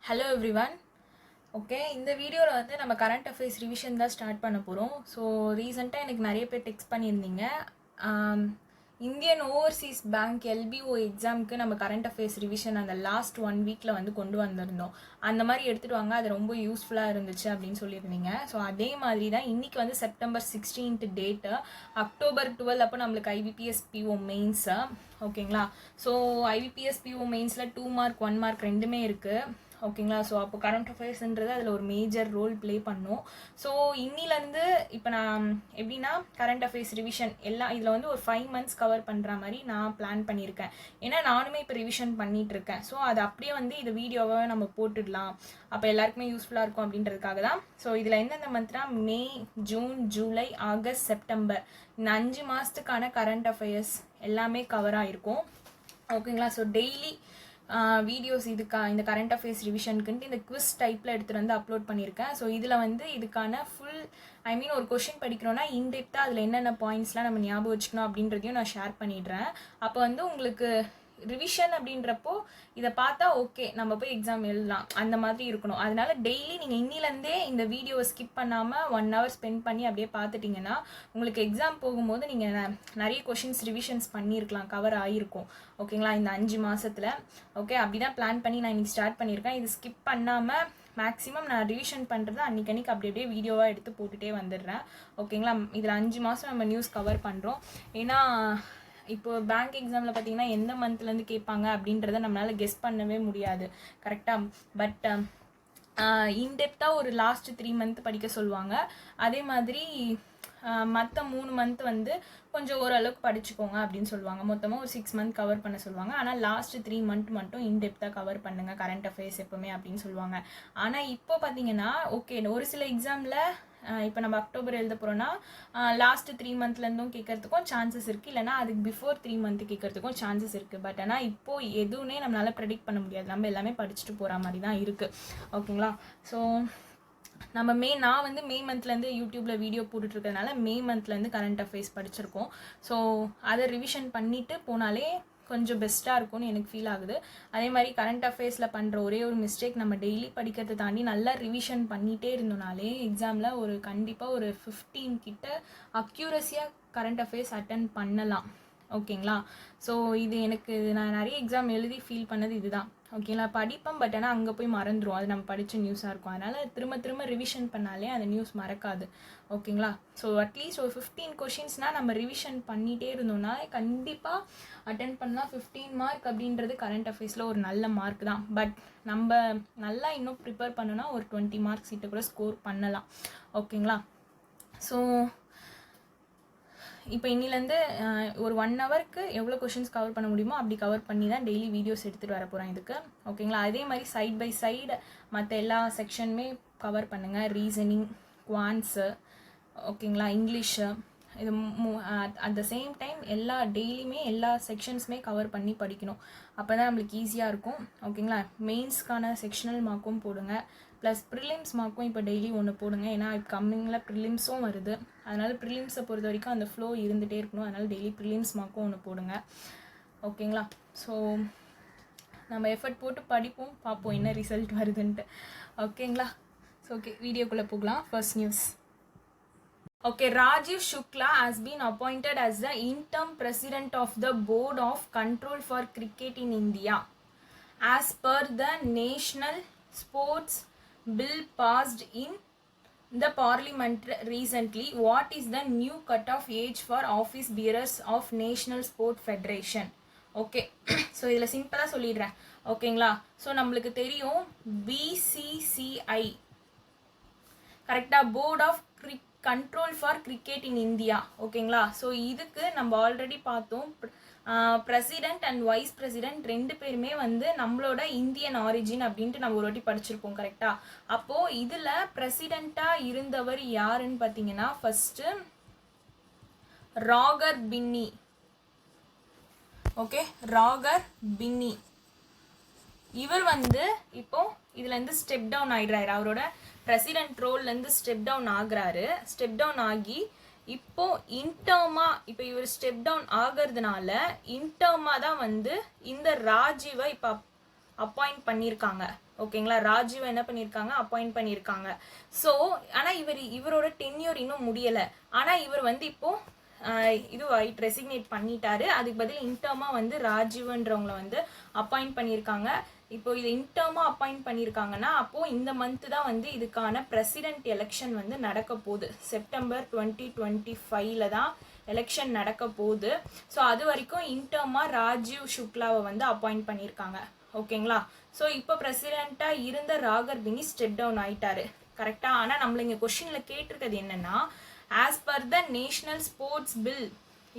Hello everyone. Okay, இந்த வீடியோவில் வந்து நம்ம கரண்ட் அஃபேர்ஸ் ரிவிஷன் தான் ஸ்டார்ட் பண்ண போகிறோம். ஸோ ரீசெண்டாக எனக்கு நிறைய பேர் டெக்ஸ்ட் பண்ணியிருந்தீங்க. இந்தியன் ஓவர்சீஸ் பேங்க் எல்பிஓ எக்ஸாமுக்கு நம்ம கரண்ட் அஃபேர்ஸ் ரிவிஷன் அந்த லாஸ்ட் 1 வீக்கில் வந்து கொண்டு வந்திருந்தோம். அந்த மாதிரி எடுத்துகிட்டு வாங்க, அது ரொம்ப யூஸ்ஃபுல்லாக இருந்துச்சு அப்படின்னு சொல்லியிருந்தீங்க. ஸோ அதே மாதிரி தான் இன்றைக்கி வந்து செப்டம்பர் 16 டேட்டு, அக்டோபர் 12 அப்போ நம்மளுக்கு ஐபிபிஎஸ் பிஓ மெயின்ஸு. ஓகேங்களா? ஸோ ஐபிபிஎஸ் பிஓ மெயின்ஸில் 2 மார்க் 1 மார்க் ரெண்டுமே இருக்குது. ஓகேங்களா? ஸோ அப்போ கரண்ட் அஃபேர்ஸ்ன்றது அதில் ஒரு மேஜர் ரோல் ப்ளே பண்ணும். ஸோ இன்னிலேருந்து இப்போ நான் எப்படின்னா கரண்ட் அஃபேர்ஸ் ரிவிஷன் எல்லாம் இதில் வந்து ஒரு 5 months கவர் பண்ணுற மாதிரி நான் பிளான் பண்ணியிருக்கேன். ஏன்னா நானுமே இப்போ ரிவிஷன் பண்ணிகிட்டு இருக்கேன். ஸோ அது அப்படியே வந்து இது வீடியோவாக நம்ம போட்டுடலாம், அப்போ எல்லாருக்குமே யூஸ்ஃபுல்லாக இருக்கும் அப்படின்றதுக்காக தான். ஸோ இதில் எந்தெந்த மந்த்னா மே, ஜூன், ஜூலை, ஆகஸ்ட், செப்டம்பர் இந்த 5 மாதத்துக்கான கரண்ட் அஃபேர்ஸ் எல்லாமே கவர் ஆகிருக்கும். ஓகேங்களா? ஸோ டெய்லி வீடியோஸ் இந்த கரண்ட் அஃபேர்ஸ் ரிவிஷனுக்குன்ட்டு இந்த குவிஸ் டைப்பில் எடுத்துகிட்டு வந்து அப்லோட் பண்ணியிருக்கேன். ஸோ இதில் வந்து இதுக்கான ஃபுல் ஒரு கொஷின் படிக்கிறோன்னா இன்டெப்த்தாக அதில் என்னென்ன பாயிண்ட்ஸ்லாம் நம்ம ஞாபகம் வச்சுக்கணும் அப்படின்றதையும் நான் ஷேர் பண்ணிடுறேன். அப்போ வந்து உங்களுக்கு ரிவிஷன் அப்படின்றப்போ இதை பார்த்தா ஓகே நம்ம போய் எக்ஸாம் எழுதலாம் அந்த மாதிரி இருக்கணும். அதனால டெய்லி நீங்கள் இன்னிலேருந்தே இந்த வீடியோவை ஸ்கிப் பண்ணாமல் 1 hour ஸ்பெண்ட் பண்ணி அப்படியே பார்த்துட்டிங்கன்னா உங்களுக்கு எக்ஸாம் போகும்போது நீங்கள் நிறைய கொஷின்ஸ் ரிவிஷன்ஸ் பண்ணியிருக்கலாம், கவர் ஆகிருக்கும். ஓகேங்களா? இந்த 5 மாதத்தில். ஓகே, அப்படி தான் பிளான் பண்ணி நான் இன்றைக்கி ஸ்டார்ட் பண்ணியிருக்கேன். இது ஸ்கிப் பண்ணாமல் மேக்ஸிமம் நான் ரிவிஷன் பண்ணுறது அன்றைக்கி அப்படியே வீடியோவாக எடுத்து போட்டுகிட்டே வந்துடுறேன். ஓகேங்களா? இதில் 5 மாதம் நம்ம நியூஸ் கவர் பண்ணுறோம். ஏன்னா இப்போ பேங்க் எக்ஸாமில் பார்த்தீங்கன்னா எந்த மந்த்லேருந்து கேட்பாங்க அப்படின்றத நம்மளால் கெஸ் பண்ணவே முடியாது கரெக்டாக. பட் இன்டெப்த்தாக ஒரு லாஸ்ட் 3 month படிக்க சொல்லுவாங்க. அதே மாதிரி மற்ற 3 month வந்து கொஞ்சம் ஓரளவுக்கு படிச்சுக்கோங்க அப்படின்னு சொல்லுவாங்க. மொத்தமாக ஒரு 6 month கவர் பண்ண சொல்லுவாங்க. ஆனால் லாஸ்ட் 3 month மட்டும் இன்டெப்த்தாக கவர் பண்ணுங்கள் கரண்ட் அஃபேர்ஸ் எப்போவுமே அப்படின்னு சொல்லுவாங்க. ஆனால் இப்போ பார்த்தீங்கன்னா ஓகே, ஒரு சில எக்ஸாமில் இப்போ நம்ம அக்டோபர் எழுத போகிறோன்னா லாஸ்ட் 3 monthலேருந்தும் கேட்கறதுக்கும் சான்சஸ் இருக்குது, இல்லைனா அதுக்கு பிஃபோர் 3 month கேட்கறதுக்கும் சான்சஸ் இருக்குது. பட் ஆனால் இப்போது எதுவுமே நம்மளால் ப்ரெடிக்ட் பண்ண முடியாது, நம்ம எல்லாமே படிச்சுட்டு போகிற மாதிரி தான் இருக்குது. ஓகேங்களா? ஸோ நம்ம நான் வந்து மே மந்த்லேருந்து யூடியூப்பில் வீடியோ போட்டுட்ருக்கிறதுனால மே மந்த்லேருந்து கரண்ட் அஃபேர்ஸ் படிச்சிருக்கோம். ஸோ அதை ரிவிஷன் பண்ணிவிட்டு போனாலே கொஞ்சம் பெஸ்ட்டாக இருக்கும்னு எனக்கு ஃபீல் ஆகுது. அதே மாதிரி கரண்ட் அஃபேர்ஸில் பண்ணுற ஒரே ஒரு மிஸ்டேக், நம்ம டெய்லி படிக்கிறதை தாண்டி நல்லா ரிவிஷன் பண்ணிகிட்டே இருந்தோனாலே எக்ஸாமில் ஒரு கண்டிப்பாக ஒரு 15 கிட்ட அக்யூரஸியாக கரண்ட் அஃபேர்ஸ் அட்டன் பண்ணலாம். ஓகேங்களா? ஸோ இது நான் நிறைய எக்ஸாம் எழுதி ஃபீல் பண்ணது இதுதான். ஓகேங்களா? படிப்பேன், பட் ஆனால் அங்கே போய் மறந்துடும், அது நம்ம படித்த நியூஸாக இருக்கும். அதனால் திரும்ப ரிவிஷன் பண்ணாலே அந்த நியூஸ் மறக்காது. ஓகேங்களா? ஸோ அட்லீஸ்ட் ஒரு 15 கொஷின்ஸ்னால் நம்ம ரிவிஷன் பண்ணிகிட்டே இருந்தோம்னா கண்டிப்பாக அட்டன் பண்ணலாம். 15 மார்க் அப்படின்றது கரண்ட் அஃபேர்ஸில் ஒரு நல்ல மார்க் தான். பட் நம்ம நல்லா இன்னும் ப்ரிப்பேர் பண்ணோன்னா ஒரு 20 மார்க்ஸ் கிட்ட கூட ஸ்கோர் பண்ணலாம். ஓகேங்களா? ஸோ இப்போ இன்னிலேருந்து ஒரு 1 hourக்கு எவ்வளோ கொஷின்ஸ் கவர் பண்ண முடியுமோ அப்படி கவர் பண்ணி தான் டெய்லி வீடியோஸ் எடுத்துகிட்டு வர போகிறேன் இதுக்கு. ஓகேங்களா? அதே மாதிரி சைட் பை சைடு மற்ற எல்லா செக்ஷனுமே கவர் பண்ணுங்கள். ரீசனிங், குவான்ஸு, ஓகேங்களா, இங்கிலீஷு, இது அட் த சேம் டைம் டெய்லியுமே எல்லா செக்ஷன்ஸுமே கவர் பண்ணி படிக்கணும். அப்போ தான் நம்மளுக்கு ஈஸியாக இருக்கும். ஓகேங்களா? மெயின்ஸ்க்கான செக்ஷனல் மார்க்கும் போடுங்க, ப்ளஸ் ப்ரிலிம்ஸ் மார்க்கும் இப்போ டெய்லி ஒன்று போடுங்க. ஏன்னா இப்போ கம்மிங்கில் ப்ரிலிம்ஸும் வருது. அதனால் ப்ரிலிம்ஸை பொறுத்த வரைக்கும் அந்த ஃப்ளோ இருந்துகிட்டே இருக்கணும். அதனால் டெய்லி ப்ரிலிம்ஸ் மார்க்கும் ஒன்று போடுங்க. ஓகேங்களா? ஸோ நம்ம எஃபர்ட் போட்டு படிப்போம், பார்ப்போம் என்ன ரிசல்ட் வருதுன்ட்டு. ஓகேங்களா? ஸோ ஓகே, வீடியோக்குள்ளே போகலாம். First news. Okay, Rajiv Shukla has been appointed as the interim president of the Board of Control for Cricket in India. As per the National Sports Bill passed in the Parliament recently, what is the new cut-off age for office bearers of National Sport Federation? Okay, so இதில் சிம்பிளாக சொல்லிடுறேன். ஓகேங்களா? So நம்மளுக்கு தெரியும் BCCI கரெக்டாக, board of control for cricket in India. ஓகேங்களா? So இதுக்கு நம்ம ஆல்ரெடி பார்த்தோம், பிரசிடென்ட் அண்ட் வைஸ் பிரசிடென்ட் 2 பேருமே வந்து நம்மளோட இந்தியன் ஆரிஜின் அப்படின்ட்டு நம்ம ஒரு வாட்டி படிச்சிருப்போம் கரெக்டாக. அப்போது இதில் பிரசிடெண்ட்டாக இருந்தவர் யாருன்னு பார்த்தீங்கன்னா ஃபஸ்ட்டு ராகர் பின்னி. ஓகே, ராகர் பின்னி இவர் வந்து இப்போ இதுலேருந்து ஸ்டெப் டவுன் ஆகிடுறாரு. அவரோட பிரசிடென்ட் ரோல்லேருந்து ஸ்டெப் டவுன் ஆகுறாரு. ஸ்டெப் டவுன் ஆகி இப்போ இன்டர்மா, இப்போ இவர் ஸ்டெப் டவுன் ஆகிறதுனால இன்டர்மா தான் வந்து இந்த ராஜீவை இப்போ அப்பாயிண்ட் பண்ணியிருக்காங்க. ஓகேங்களா, ராஜீவ் என்ன பண்ணியிருக்காங்க, அப்பாயிண்ட் பண்ணியிருக்காங்க. ஸோ ஆனால் இவரோட டென்யூர் இன்னும் முடியலை. ஆனால் இவர் வந்து இப்போது இது ரெசிக்னேட் பண்ணிட்டாரு. அதுக்கு பதில் இன்டர்மாக வந்து ராஜீவ்ன்றவங்கள வந்து அப்பாயிண்ட் பண்ணியிருக்காங்க. இப்போ இது இன்டர்மாக அப்பாயிண்ட் பண்ணியிருக்காங்கன்னா அப்போது இந்த மந்த்து தான் வந்து இதுக்கான பிரசிடென்ட் எலெக்ஷன் வந்து நடக்க போகுது. செப்டம்பர் 2025 தான் எலெக்ஷன் நடக்க போகுது. ஸோ அது வரைக்கும் இன்டர்மாக ராஜீவ் சுக்லாவை வந்து அப்பாயிண்ட் பண்ணியிருக்காங்க. ஓகேங்களா, ஸோ இப்போ பிரசிடெண்ட்டாக இருந்த ராகர் பின்னி ஸ்டெப் டவுன் ஆயிட்டாரு. கரெக்டாக. ஆனால் நம்மள இங்கே கொஷினில் கேட்டிருக்கிறது என்னென்னா, as per the national sports bill,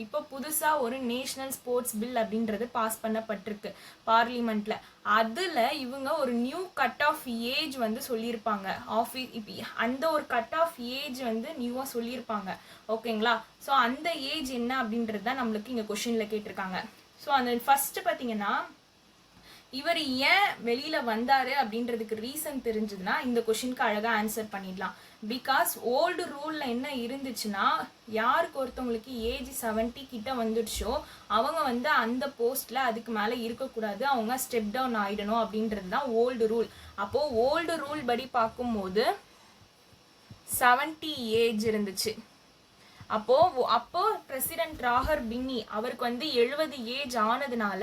இப்போ புதுசாக ஒரு நேஷ்னல் ஸ்போர்ட்ஸ் பில் அப்படின்றது பாஸ் பண்ணப்பட்டிருக்கு பார்லிமெண்ட்டில். அதில் இவங்க ஒரு நியூ கட் ஆஃப் ஏஜ் வந்து சொல்லியிருப்பாங்க. இப்போ அந்த ஒரு கட் ஆஃப் ஏஜ் வந்து நியூவாக சொல்லியிருப்பாங்க. ஓகேங்களா, ஸோ அந்த ஏஜ் என்ன அப்படின்றது தான் நம்மளுக்கு இங்கே கொஷினில் கேட்டிருக்காங்க. ஸோ அந்த ஃபஸ்ட்டு பார்த்தீங்கன்னா, இவர் ஏன் வெளியில் வந்தார் அப்படின்றதுக்கு ரீசன் தெரிஞ்சதுன்னா இந்த கொஷினுக்கு அழகாக ஆன்சர் பண்ணிடலாம். பிகாஸ் ஓல்டு ரூலில் என்ன இருந்துச்சுன்னா, யாருக்கு ஒருத்தவங்களுக்கு ஏஜ் 70 கிட்ட வந்துடுச்சோ அவங்க வந்து அந்த போஸ்ட்டில் அதுக்கு மேலே இருக்கக்கூடாது, அவங்க ஸ்டெப் டவுன் ஆகிடணும் அப்படின்றது தான் ஓல்டு ரூல். அப்போது ஓல்டு ரூல் படி பார்க்கும்போது 70 ஏஜ் இருந்துச்சு. அப்போ பிரசிடென்ட் ராகர் பின்னி அவருக்கு வந்து 70 ஏஜ் ஆனதுனால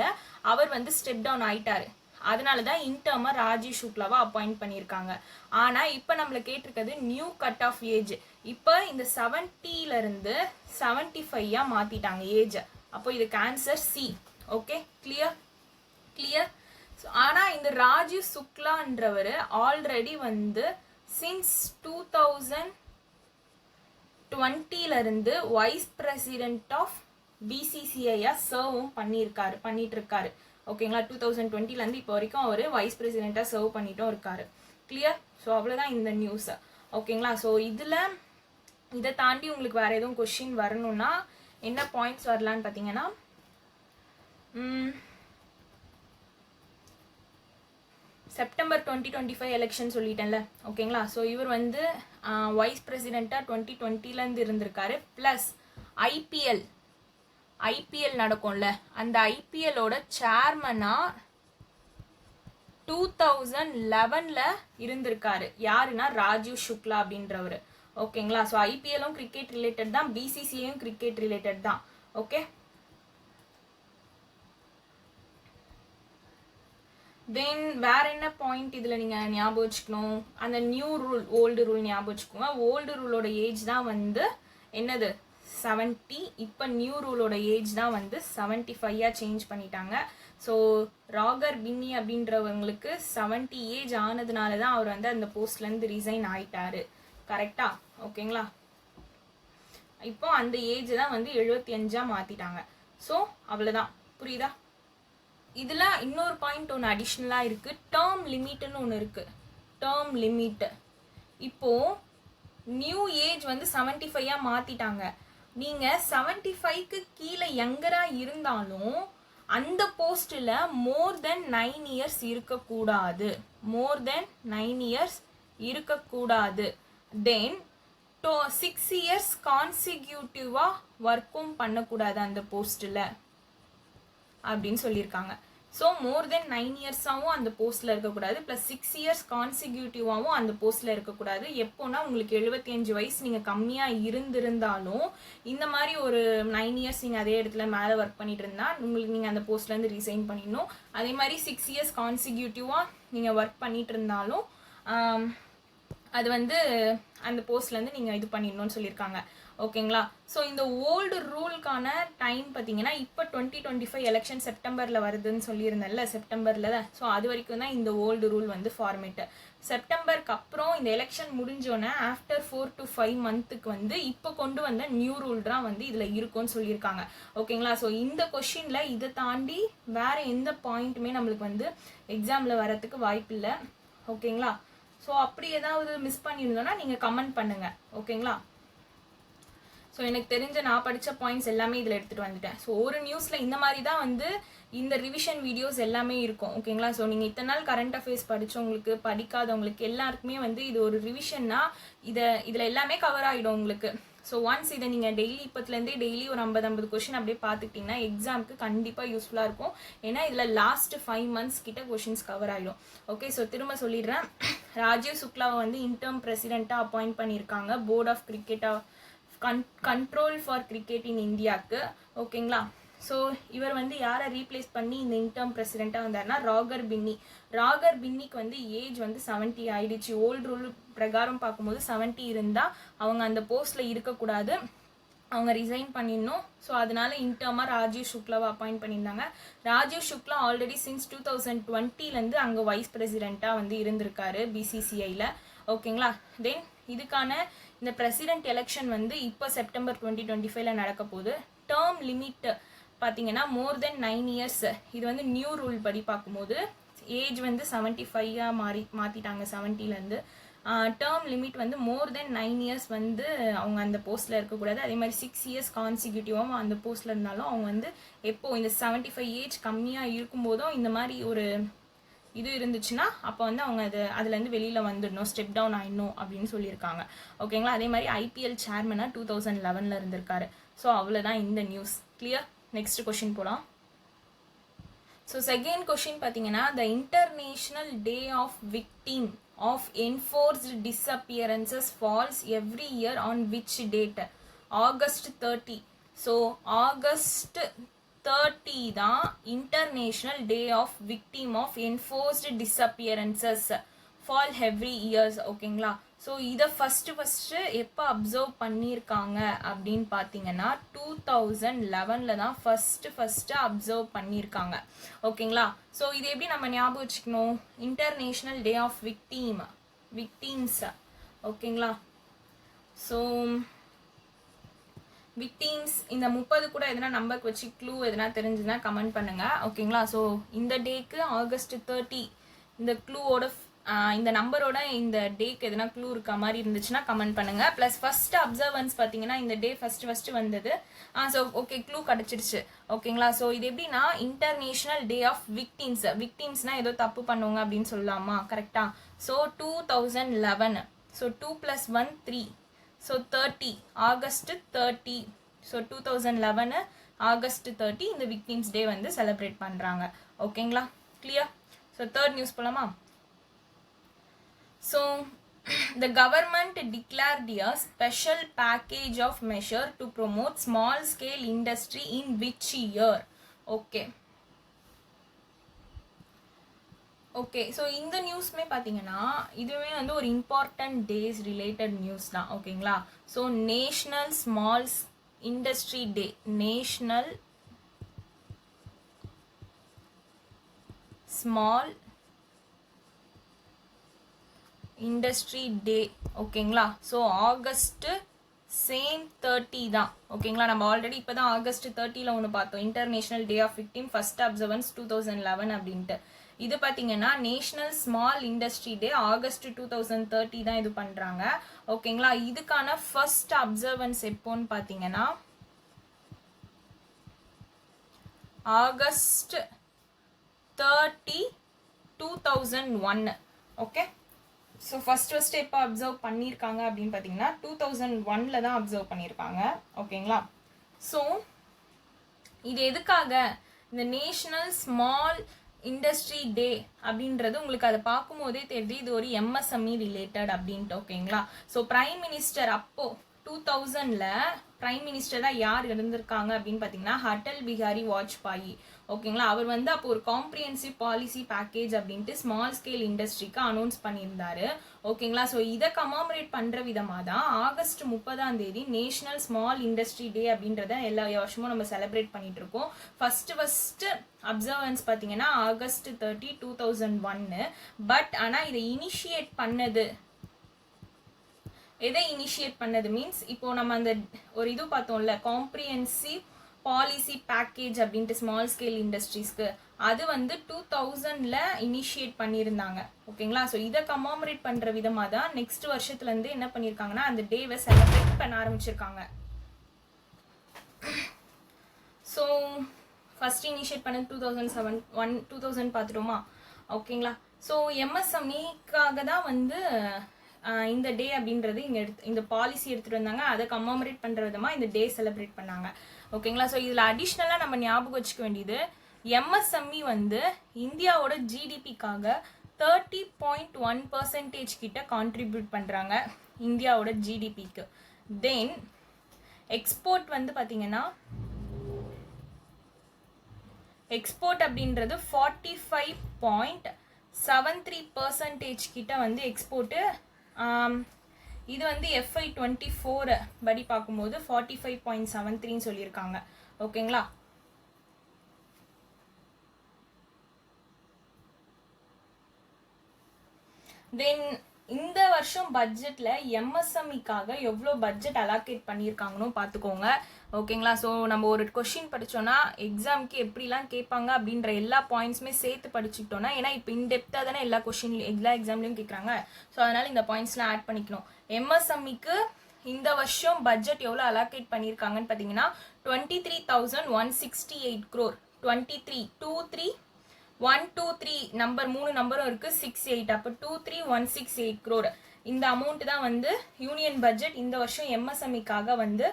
அவர் வந்து ஸ்டெப் டவுன் ஆயிட்டாரு. அதனால தான் இன்டர்மா ராஜீவ் சுக்லாவை அப்பாயிண்ட் பண்ணியிருக்காங்க. ஆனால் இப்போ நம்மளை கேட்டிருக்கிறது நியூ கட் ஆஃப் ஏஜ். இப்போ இந்த 70ல இருந்து 75 மாற்றிட்டாங்க ஏஜ். அப்போ இதுக்கு ஆன்சர் சி. Okay, clear. ஆனால் இந்த ராஜீவ் சுக்லான்றவர் ஆல்ரெடி வந்து சின்ஸ் 2020 இருந்து வைஸ் பிரசிடென்ட் ஆஃப் பிசிசிஐயா சர்வும் பண்ணிட்டு இருக்காரு. ஓகேங்களா, 2020 இப்போ வரைக்கும் அவர் வைஸ் பிரசிடென்ட்டாக சர்வ் பண்ணிட்டும் இருக்காரு. கிளியர். ஸோ அவ்வளோதான் இந்த நியூஸ். ஓகேங்களா, ஸோ இதை தாண்டி உங்களுக்கு வேறு எதுவும் கொஷின் வரணும்னா என்ன பாயிண்ட்ஸ் வரலான்னு பார்த்தீங்கன்னா, செப்டம்பர் 2025 எலெக்ஷன் சொல்லிட்டேன்ல. ஓகேங்களா, ஸோ இவர் வந்து வைஸ் பிரசிடெண்ட்டாக 2020 இருந்திருக்காரு. ப்ளஸ் ஐபிஎல் நடக்கும்ல, அந்த ஐபிஎல்லோட சேர்மனாக 2011 இருந்திருக்காரு. யாருன்னா ராஜீவ் சுக்லா அப்படின்றவர். ஓகேங்களா, ஸோ ஐபிஎல்லும் கிரிக்கெட் ரிலேட்டட் தான், பிசிசிஐயும் கிரிக்கெட் ரிலேட்டட் தான். ஓகே, தென் வேற என்ன பாயிண்ட் இதில் நீங்கள் ஞாபகம் வச்சுக்கணும், அந்த நியூ ரூல் ஓல்டு ரூல் ஞாபகம் வச்சுக்கோங்க. ஓல்டு ரூலோட ஏஜ் தான் வந்து என்னது 70. இப்போ நியூ ரூலோட ஏஜ் தான் வந்து 75 சேஞ்ச் பண்ணிட்டாங்க. ஸோ ராகர் பின்னி அப்படின்றவங்களுக்கு 70 ஏஜ் ஆனதுனால தான் அவர் வந்து அந்த போஸ்ட்லேருந்து ரிசைன் ஆயிட்டாரு. கரெக்டா? ஓகேங்களா, இப்போ அந்த ஏஜ் தான் வந்து 75 மாற்றிட்டாங்க. ஸோ அவ்வளோதான். புரியுதா? இதில் இன்னொரு பாயிண்ட் ஒன்று அடிஷ்னலாக இருக்குது. டேர்ம் லிமிட்னு ஒன்று இருக்குது. டேர்ம் லிமிட் இப்போது நியூ ஏஜ் வந்து 75 மாற்றிட்டாங்க. நீங்கள் 75க்கு கீழே யங்கராக இருந்தாலும் அந்த போஸ்ட்டில் மோர் தென் 9 இயர்ஸ் இருக்கக்கூடாது. தென் 6 இயர்ஸ் கான்சிக்யூட்டிவாக ஒர்க்கும் பண்ணக்கூடாது அந்த போஸ்ட்டில் அப்படின்னு சொல்லியிருக்காங்க. ஸோ மோர் தென் 9 இயர்ஸாகவும் அந்த போஸ்ட்டில் இருக்கக்கூடாது, ப்ளஸ் 6 இயர்ஸ் கான்சிக்யூட்டிவாகவும் அந்த போஸ்ட்டில் இருக்கக்கூடாது. எப்போனா உங்களுக்கு 75 வயசு நீங்கள் கம்மியாக இருந்திருந்தாலும் இந்த மாதிரி ஒரு 9 இயர்ஸ் நீங்கள் அதே இடத்துல மேலே ஒர்க் பண்ணிட்டு இருந்தால் உங்களுக்கு நீங்கள் அந்த போஸ்ட்லேருந்து ரிசைன் பண்ணிடணும். அதே மாதிரி 6 இயர்ஸ் கான்சிக்யூட்டிவாக நீங்கள் ஒர்க் பண்ணிட்டு இருந்தாலும் அது வந்து அந்த போஸ்ட்லேருந்து நீங்கள் இது பண்ணிடணும்னு சொல்லியிருக்காங்க. ஓகேங்களா, ஸோ இந்த ஓல்டு ரூலுக்கான டைம் பார்த்தீங்கன்னா இப்போ 2025 எலெக்ஷன் செப்டம்பரில் வருதுன்னு சொல்லியிருந்தேன்ல, செப்டம்பரில் தான். ஸோ அது வரைக்கும் தான் இந்த ஓல்டு ரூல் வந்து ஃபார்மேட்டு. செப்டம்பருக்கு அப்புறம் இந்த எலெக்ஷன் முடிஞ்சோன்னே ஆஃப்டர் 4 to 5 மந்த்துக்கு வந்து இப்போ கொண்டு வந்த நியூ ரூல் தான் வந்து இதில் இருக்கும்னு சொல்லியிருக்காங்க. ஓகேங்களா, ஸோ இந்த கொஷினில் இதை தாண்டி வேறு எந்த பாயிண்ட்டுமே நம்மளுக்கு வந்து எக்ஸாமில் வரத்துக்கு வாய்ப்பு இல்லை. ஓகேங்களா, ஸோ அப்படி ஏதாவது மிஸ் பண்ணியிருந்தோன்னா நீங்கள் கமெண்ட் பண்ணுங்கள். ஓகேங்களா, ஸோ எனக்கு தெரிஞ்ச நான் படித்த பாயிண்ட்ஸ் எல்லாமே இதில் எடுத்துகிட்டு வந்துட்டேன். ஸோ ஒரு நியூஸில் இந்த மாதிரி தான் வந்து இந்த ரிவிஷன் வீடியோஸ் எல்லாமே இருக்கும். ஓகேங்களா, ஸோ நீங்கள் இத்தனை நாள் கரண்ட் அஃபேர்ஸ் படித்தவங்களுக்கு படிக்காதவங்களுக்கு எல்லாருக்குமே வந்து இது ஒரு ரிவிஷன்னா இதில் எல்லாமே கவர் ஆகிடும் உங்களுக்கு. ஸோ ஒன்ஸ் இதை நீங்கள் டெய்லி இப்போத்துலேருந்தே டெய்லி ஒரு 50 கொஷின் அப்படியே பார்த்துக்கிட்டிங்கன்னா எக்ஸாமுக்கு கண்டிப்பாக யூஸ்ஃபுல்லாக இருக்கும். ஏன்னா இதில் லாஸ்ட் 5 months கிட்ட கொஷின்ஸ் கவர் ஆகிடும். ஓகே, ஸோ திரும்ப சொல்லிடுறேன். ராஜீவ் சுக்லாவை வந்து இன்டர்ம் பிரசிடெண்ட்டாக அப்பாயிண்ட் பண்ணியிருக்காங்க போர்ட் ஆஃப் கிரிக்கெட்டாக கண்ட்ரோல் ஃபார் கிரிக்கெட் இன் இந்தியாவுக்கு. ஓகேங்களா, ஸோ இவர் வந்து யாரை ரீப்ளேஸ் பண்ணி இந்த இன்டர்ம் பிரசிடெண்ட்டாக வந்தார்னா ராகர் பின்னி. ராகர் பின்னிக்கு வந்து ஏஜ் வந்து 70 ஆயிடுச்சு. ஓல்டு ரூல் பிரகாரம் பார்க்கும்போது 70 இருந்தால் அவங்க அந்த போஸ்ட்டில் இருக்கக்கூடாது, அவங்க ரிசைன் பண்ணிடணும். ஸோ அதனால இன்டர்மாக ராஜீவ் சுக்லாவை அப்பாயிண்ட் பண்ணியிருந்தாங்க. ராஜீவ் சுக்லா ஆல்ரெடி சின்ஸ் 2020 அங்கே வைஸ் பிரசிடெண்ட்டாக வந்து இருந்திருக்காரு பிசிசிஐயில். ஓகேங்களா, தென் இதுக்கான இந்த பிரசிடெண்ட் எலெக்ஷன் வந்து இப்போ செப்டம்பர் 2025 நடக்க போகுது. டேர்ம் லிமிட் பார்த்தீங்கன்னா மோர் தென் 9 years. இது வந்து நியூ ரூல் படி பார்க்கும்போது ஏஜ் வந்து 75 மாற்றிட்டாங்க 70லேருந்து. டேர்ம் லிமிட் வந்து மோர் தென் 9 years வந்து அவங்க அந்த போஸ்ட்டில் இருக்கக்கூடாது. அதே மாதிரி 6 years கான்சிக்யூட்டிவாக அந்த போஸ்ட்டில் இருந்தாலும் அவங்க வந்து எப்போது இந்த 75 ஏஜ் கம்மியாக இருக்கும்போதும் இந்த மாதிரி ஒரு இது இருந்துச்சுன்னா அப்போ வந்து அவங்க அதுலேருந்து வெளியில் வந்துடணும், ஸ்டெப் டவுன் ஆயிடணும் அப்படின்னு சொல்லியிருக்காங்க. ஓகேங்களா, அதே மாதிரி ஐபிஎல் சேர்மனாக 2011 இருந்திருக்காரு. ஸோ அவ்வளோதான் இந்த நியூஸ். கிளியர்? நெக்ஸ்ட் கொஷின் போகலாம். ஸோ செகண்ட் கொஷின் பார்த்தீங்கன்னா, the international day of victim of enforced disappearances falls every year on which date? August 30. So August 30 தான் international day of victim of enforced disappearances fall every years. ஓகேங்களா, so இதை first எப்போ observe பண்ணியிருக்காங்க அப்படின்னு பார்த்தீங்கன்னா 2011 தான் first observe பண்ணியிருக்காங்க. ஓகேங்களா, ஸோ இது எப்படி நம்ம ஞாபகம் வச்சுக்கணும்? International day of victims. ஓகேங்களா, ஸோ விக்டிம்ஸ் இந்த 30 கூட எதனா நம்பருக்கு வச்சு க்ளூ எதனா தெரிஞ்சுதுன்னா கமெண்ட் பண்ணுங்கள். ஓகேங்களா, ஸோ இந்த டேக்கு August 30 இந்த க்ளூவோட இந்த நம்பரோட இந்த டேக்கு எதனா க்ளூ இருக்க மாதிரி இருந்துச்சுன்னா கமெண்ட் பண்ணுங்க. ப்ளஸ் ஃபர்ஸ்ட் அப்சர்வன்ஸ் பார்த்தீங்கன்னா இந்த டே ஃபர்ஸ்ட் வந்தது. ஸோ ஓகே, க்ளூ கிடச்சிருச்சு. ஓகேங்களா, ஸோ இது எப்படின்னா இன்டர்நேஷ்னல் டே ஆஃப் விக்டிம்ஸ்னா ஏதோ தப்பு பண்ணுவாங்க அப்படின்னு சொல்லலாமா? கரெக்டா? So 2011. So 2 + 1 3. So 30 August 30. So 2011 August 30 இந்த விக்டிம்ஸ் டே வந்து செலிப்ரேட் பண்ணுறாங்க. ஓகேங்களா, கிளியர்? ஸோ தேர்ட் நியூஸ் போகலாமா? So, the government declared a special package of measure to promote small scale industry in which year? Okay, so இந்த நியூஸ்மே பார்த்தீங்கன்னா இதுவே வந்து ஒரு இம்பார்ட்டன்ட் டேஸ் ரிலேட்டட் நியூஸ் தான். ஓகேங்களா, ஸோ நேஷ்னல் ஸ்மால் இண்டஸ்ட்ரி டே, national small industry டே. ஓகேங்களா, so August same 30 தான். ஓகேங்களா, நம்ம ஆல்ரெடி இப்போ தான் August 30 ஒன்று பார்த்தோம், international day of victim first observance 2011 அப்படின்ட்டு. இது பார்த்தீங்கன்னா national small industry day August 2030 தான் இது பண்ணுறாங்க. ஓகேங்களா, இதுக்கான ஃபர்ஸ்ட் அப்சர்வன்ஸ் எப்போன்னு பார்த்தீங்கன்னா August 30, 2001. ஓகே, ஸோ ஃபர்ஸ்ட் எப்போ அப்சர்வ் பண்ணியிருக்காங்க அப்படின்னு பார்த்தீங்கன்னா 2001 தான் அப்சர்வ் பண்ணியிருக்காங்க. ஓகேங்களா, ஸோ இது எதுக்காக இந்த நேஷ்னல் ஸ்மால் இண்டஸ்ட்ரி டே அப்படின்றது உங்களுக்கு அதை பார்க்கும்போதே தெரியுது இது ஒரு எம்எஸ்எம்இ ரிலேட்டட் அப்படின்ட்டு. ஓகேங்களா, ஸோ பிரைம் மினிஸ்டர் அப்போ 2000 பிரைம் மினிஸ்டர் தான் யார் இருந்திருக்காங்க அப்படின்னு பார்த்தீங்கன்னா அடல் பிஹாரி வாஜ்பாயி. ஓகேங்களா, அவர் வந்து அப்போ ஒரு காம்ப்ரிஹென்சிவ் பாலிசி பேக்கேஜ் அப்படின்ட்டு ஸ்மால் ஸ்கேல் இண்டஸ்ட்ரிக்கு அனௌன்ஸ் பண்ணியிருந்தாரு. ஓகேங்களா, ஸோ இதை கமாமரேட் பண்ணுற விதமாக தான் August 30 நேஷ்னல் ஸ்மால் இண்டஸ்ட்ரி டே அப்படின்றத எல்லா வருஷமும் நம்ம செலிப்ரேட் பண்ணிட்டு இருக்கோம். ஃபர்ஸ்ட் அப்சர்வன்ஸ் பார்த்தீங்கன்னா August 30, 2001. பட் ஆனால் இதை இனிஷியேட் பண்ணது எதை இனிஷியேட் பண்ணது மீன்ஸ் இப்போ நம்ம அந்த ஒரு இது பார்த்தோம்ல காம்ப்ரிஹென்சிவ் பாலிசி பேக்கேஜ் அப்படின்ட்டு ஸ்மால் ஸ்கேல் இண்டஸ்ட்ரீஸ்க்கு, அது வந்து 2000 இனிஷியேட் பண்ணியிருந்தாங்க. ஓகேங்களா, ஸோ இதை கமாமரேட் பண்ணுற விதமாக தான் நெக்ஸ்ட் வருஷத்துலேருந்து என்ன பண்ணியிருக்காங்கன்னா அந்த டேவை செலிப்ரேட் பண்ண ஆரம்பிச்சிருக்காங்க. ஸோ ஃபர்ஸ்ட் இனிஷியேட் பண்ணது 2000 பார்த்துட்டோமா? ஓகேங்களா, ஸோ எம்எஸ்எம்இக்காக தான் வந்து இந்த டே அப்படின்றது இங்கே இந்த பாலிசி எடுத்துகிட்டு வந்தாங்க. அதை கம்மாமரேட் பண்ணுற விதமாக இந்த டே செலிப்ரேட் பண்ணாங்க. ஓகேங்களா. ஸோ இதில் அடிஷ்னலாக நம்ம ஞாபகம் வச்சுக்க வேண்டியது, எம்எஸ்எம்இ வந்து இந்தியாவோட ஜிடிபிக்காக 30.1% கிட்ட கான்ட்ரிபியூட் பண்ணுறாங்க இந்தியாவோட ஜிடிபிக்கு. தென் எக்ஸ்போர்ட் வந்து பார்த்தீங்கன்னா எக்ஸ்போர்ட் அப்படின்றது 45.73% கிட்ட வந்து எக்ஸ்போர்ட்டு. இது வந்து FY24 படி பார்க்கும்போது 45.73 சொல்லியிருக்காங்க. ஓகேங்களா. தென் இந்த வருஷம் பட்ஜெட்டில் எம்எஸ்எம்இக்காக எவ்வளோ பட்ஜெட் அலாக்கேட் பண்ணியிருக்காங்கன்னு பார்த்துக்கோங்க. ஓகேங்களா. ஸோ நம்ம ஒரு கொஷின் படித்தோன்னா எக்ஸாமுக்கு எப்படிலாம் கேட்பாங்க அப்படின்ற எல்லா பாயிண்ட்ஸுமே சேர்த்து படிச்சுக்கிட்டோன்னா, ஏன்னா இப்போ இன்டெப்த்தாக தானே எல்லா எக்ஸாம்லேயும் கேட்குறாங்க. ஸோ அதனால் இந்த பாயிண்ட்ஸ்லாம் ஆட் பண்ணிக்கணும். எம்எஸ்எம்இக்கு இந்த வருஷம் பட்ஜெட் எவ்வளோ அலாக்கேட் பண்ணியிருக்காங்கன்னு பார்த்தீங்கன்னா 23,168 crore. 123 நம்பர் 3 நம்பரும் இருக்குது, 68, அப்போ 23,168 crore. இந்த அமௌண்ட் தான் வந்து யூனியன் பட்ஜெட் இந்த வருஷம் எம்எஸ்எம்இக்காக வந்து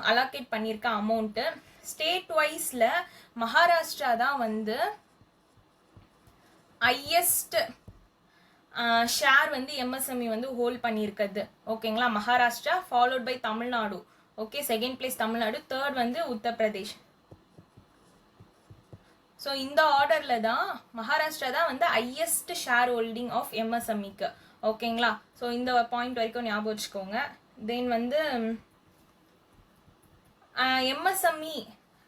அலாக்கேட் பண்ணியிருக்க அமௌண்ட்டு. ஸ்டேட் வைஸில் மகாராஷ்டிரா தான் வந்து ஹையஸ்ட் ஷேர் வந்து எம்எஸ்எம்இ வந்து ஹோல்ட் பண்ணியிருக்குது. ஓகேங்களா. Maharashtra followed by Tamil Nadu. Okay, second place Tamil Nadu, third வந்து உத்தரப்பிரதேஷ். ஸோ இந்த ஆர்டரில் தான் மகாராஷ்டிரா தான் வந்து ஹையஸ்ட் ஷேர் ஹோல்டிங் ஆஃப் எம்எஸ்எம்இக்கு. ஓகேங்களா. ஸோ இந்த பாயிண்ட் வரைக்கும் ஞாபகம் வச்சுக்கோங்க. தென் வந்து எம்எஸ்எம்இ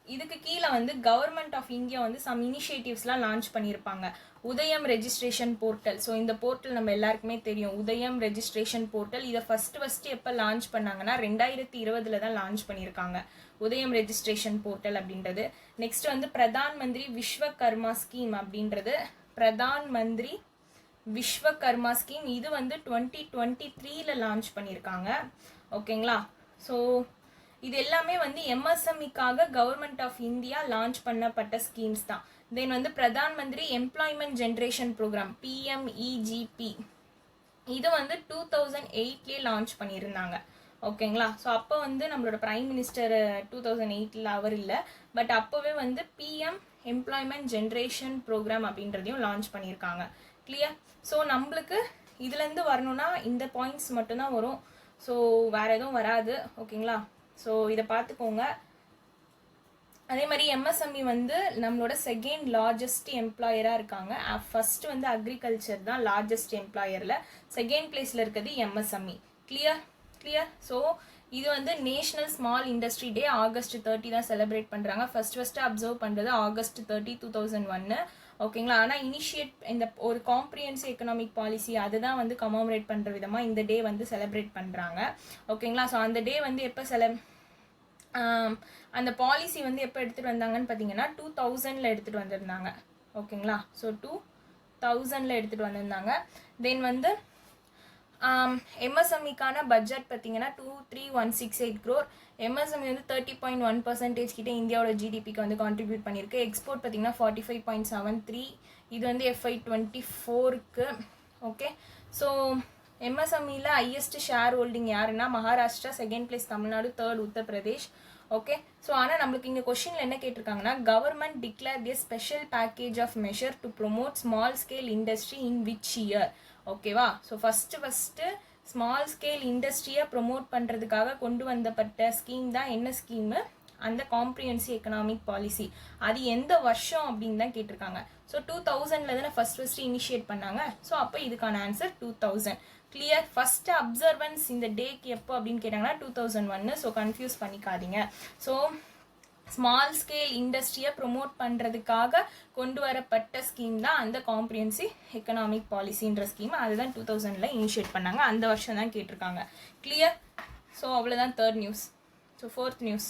இதுக்கு கீழே வந்து கவர்மெண்ட் ஆஃப் இந்தியா வந்து சம் இனிஷியேட்டிவ்ஸ்லாம் லான்ச் பண்ணியிருப்பாங்க. உதயம் ரெஜிஸ்ட்ரேஷன் போர்ட்டல். ஸோ இந்த போர்ட்டல் நம்ம எல்லாருக்குமே தெரியும், உதயம் ரெஜிஸ்ட்ரேஷன் போர்ட்டல். இதை ஃபஸ்ட்டு எப்போ லான்ச் பண்ணாங்கன்னா 2020 தான் லான்ச் பண்ணியிருக்காங்க, உதயம் ரெஜிஸ்ட்ரேஷன் போர்ட்டல் அப்படின்றது. நெக்ஸ்ட் வந்து பிரதான் மந்திரி விஸ்வகர்மா ஸ்கீம் அப்படின்றது, பிரதான் மந்திரி விஸ்வகர்மா ஸ்கீம். இது வந்து 2023 லான்ச் பண்ணியிருக்காங்க. ஓகேங்களா. ஸோ இது எல்லாமே வந்து எம்எஸ்எம்இக்காக கவர்மெண்ட் ஆஃப் இந்தியா லான்ச் பண்ணப்பட்ட ஸ்கீம்ஸ் தான். தென் வந்து Pradhan Mantri employment generation program, PMEGP. இது வந்து 2008 லான்ச் பண்ணியிருந்தாங்க. ஓகேங்களா. ஸோ அப்போ வந்து நம்மளோட பிரைம் மினிஸ்டர் 2008 அவர் இல்லை, பட் அப்போவே வந்து PM எம்ப்ளாய்மெண்ட் ஜென்ரேஷன் ப்ரோக்ராம் அப்படின்றதையும் லான்ச் பண்ணியிருக்காங்க. கிளியர். ஸோ நம்மளுக்கு இதுலேருந்து வரணும்னா இந்த பாயிண்ட்ஸ் மட்டும்தான் வரும். ஸோ வேறு எதுவும் வராது. ஓகேங்களா. ஸோ இதை பார்த்துக்கோங்க. அதே மாதிரி எம்எஸ்எம்இ வந்து நம்மளோட செகண்ட் லார்ஜஸ்ட் எம்ப்ளாயராக இருக்காங்க. ஃபர்ஸ்ட் வந்து அக்ரிகல்ச்சர் தான் லார்ஜஸ்ட் எம்ப்ளாயரில், செகண்ட் பிளேஸில் இருக்கிறது எம்எஸ்எம்இ. கிளியர். ஸோ இது வந்து national small industry day August 30 தான் செலிப்ரேட் பண்ணுறாங்க. ஃபஸ்ட்டு அப்சர்வ் பண்ணுறது August 30, 2001. ஓகேங்களா. ஆனால் இனிஷியேட் இந்த ஒரு காம்ப்ரிஹென்சிவ் எக்கனாமிக் பாலிசி அதுதான் வந்து கமமரேட் பண்ணுற விதமாக இந்த டே வந்து செலிப்ரேட் பண்ணுறாங்க. ஓகேங்களா. ஸோ அந்த டே வந்து எப்போ அந்த பாலிசி வந்து எப்போ எடுத்துகிட்டு வந்தாங்கன்னு பார்த்தீங்கன்னா 2000 எடுத்துகிட்டு வந்திருந்தாங்க. ஓகேங்களா. ஸோ 2000 எடுத்துகிட்டு வந்திருந்தாங்க. தென் வந்து எம்எஸ்எம்இக்கான பட்ஜெட் பார்த்தீங்கன்னா 23,168 crore. எம்எஸ்எம்இ வந்து 30.1% கிட்ட இந்தியாவோட ஜிடிபிக்கு வந்து கான்ட்ரிபியூட் பண்ணியிருக்கு. எக்ஸ்போர்ட் பார்த்தீங்கன்னா 45.73. இது வந்து FY24க்கு. ஓகே. ஸோ எம்எஸ்எம்இல ஹையஸ்ட் ஷேர் ஹோல்டிங் யாருன்னா Maharashtra, second place Tamil Nadu, third Uttar Pradesh. Okay. So ஆனால் நம்மளுக்கு இங்கே கொஸ்டினில் என்ன கேட்டிருக்காங்கன்னா, government declare the special package of measure to promote small scale industry in which year. ஓகேவா. ஸோ ஃபஸ்ட்டு ஸ்மால் ஸ்கேல் இண்டஸ்ட்ரியை ப்ரொமோட் பண்ணுறதுக்காக கொண்டு வந்தப்பட்ட ஸ்கீம் தான் என்ன ஸ்கீமு, அந்த காம்ப்ரிஹென்சிவ் எக்கனாமிக் பாலிசி. அது எந்த வருஷம் அப்படின்னு தான் கேட்டிருக்காங்க. ஸோ 2000 தானே ஃபஸ்ட்டு இனிஷியேட் பண்ணாங்க. ஸோ அப்போ இதுக்கான ஆன்சர் 2000. கிளியர். ஃபஸ்ட்டு அப்சர்வன்ஸ் இந்த டேக்கு எப்போ அப்படின்னு கேட்டாங்கன்னா 2001. ஸோ கன்ஃபியூஸ் பண்ணிக்காதீங்க. ஸோ ஸ்மால் ஸ்கேல் இண்டஸ்ட்ரியை ப்ரொமோட் பண்ணுறதுக்காக கொண்டு வரப்பட்ட ஸ்கீம் தான் அந்த காம்ப்ரிஹென்சிவ் எக்கனாமிக் பாலிசின்ற ஸ்கீம். அதுதான் 2000 இனிஷியேட் பண்ணாங்க. அந்த வருஷம் தான் கேட்டிருக்காங்க. கிளியர். ஸோ அவ்வளோதான் third news. So fourth news.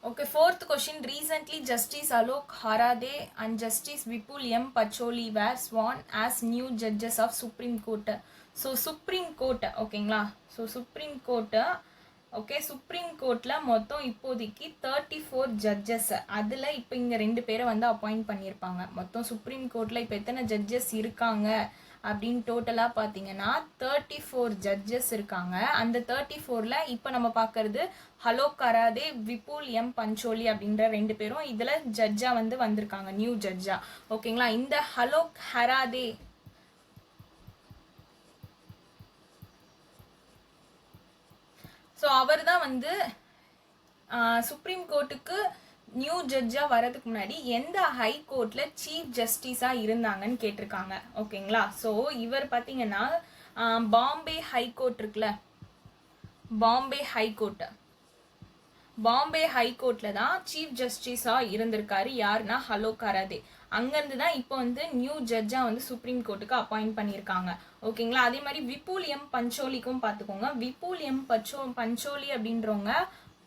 Okay, fourth question. Recently, Justice Alok Harade and Justice Vipul M. Pacholi were sworn as new judges of Supreme Court. So, Supreme Court, ஓகேங்களா. So supreme court, okay, supreme கோர்ட்டில் மொத்தம் இப்போதைக்கு 34 judges. அதில் இப்போ இங்கே 2 பேரை வந்து appoint பண்ணியிருப்பாங்க. மொத்தம் சுப்ரீம் கோர்ட்டில் இப்போ எத்தனை ஜட்ஜஸ் இருக்காங்க அப்படின்னு டோட்டலாக பார்த்தீங்கன்னா 34 ஜட்ஜஸ் இருக்காங்க. அந்த 34ல் இப்போ நம்ம பார்க்கறது ஹலோக் கராதே, விபுல் எம் பஞ்சோலி அப்படின்ற 2 பேரும் இதில் ஜட்ஜாக வந்திருக்காங்க, நியூ ஜட்ஜா. ஓகேங்களா. இந்த ஹலோக் கராதே ஸோ அவர் தான் சுப்ரீம் கோர்ட்டுக்கு நியூ ஜட்ஜாக வரதுக்கு முன்னாடி எந்த ஹை கோர்ட்டில் சீஃப் ஜஸ்டிஸாக இருந்தாங்கன்னு கேட்டிருக்காங்க. ஓகேங்களா. ஸோ இவர் பார்த்தீங்கன்னா பாம்பே ஹை கோர்ட் இருக்குல்ல, பாம்பே ஹைகோர்ட்டில் தான் சீஃப் ஜஸ்டிஸாக இருந்திருக்காரு. யாருன்னா ஹலோக் கராதே. அங்கேருந்து தான் இப்போ நியூ ஜட்ஜாக சுப்ரீம் கோர்ட்டுக்கு அப்பாயிண்ட் பண்ணியிருக்காங்க. ஓகேங்களா. அதே மாதிரி விபுல் எம் பஞ்சோலிக்கும் பார்த்துக்கோங்க. விபுல் எம் பஞ்சோலி அப்படின்றவங்க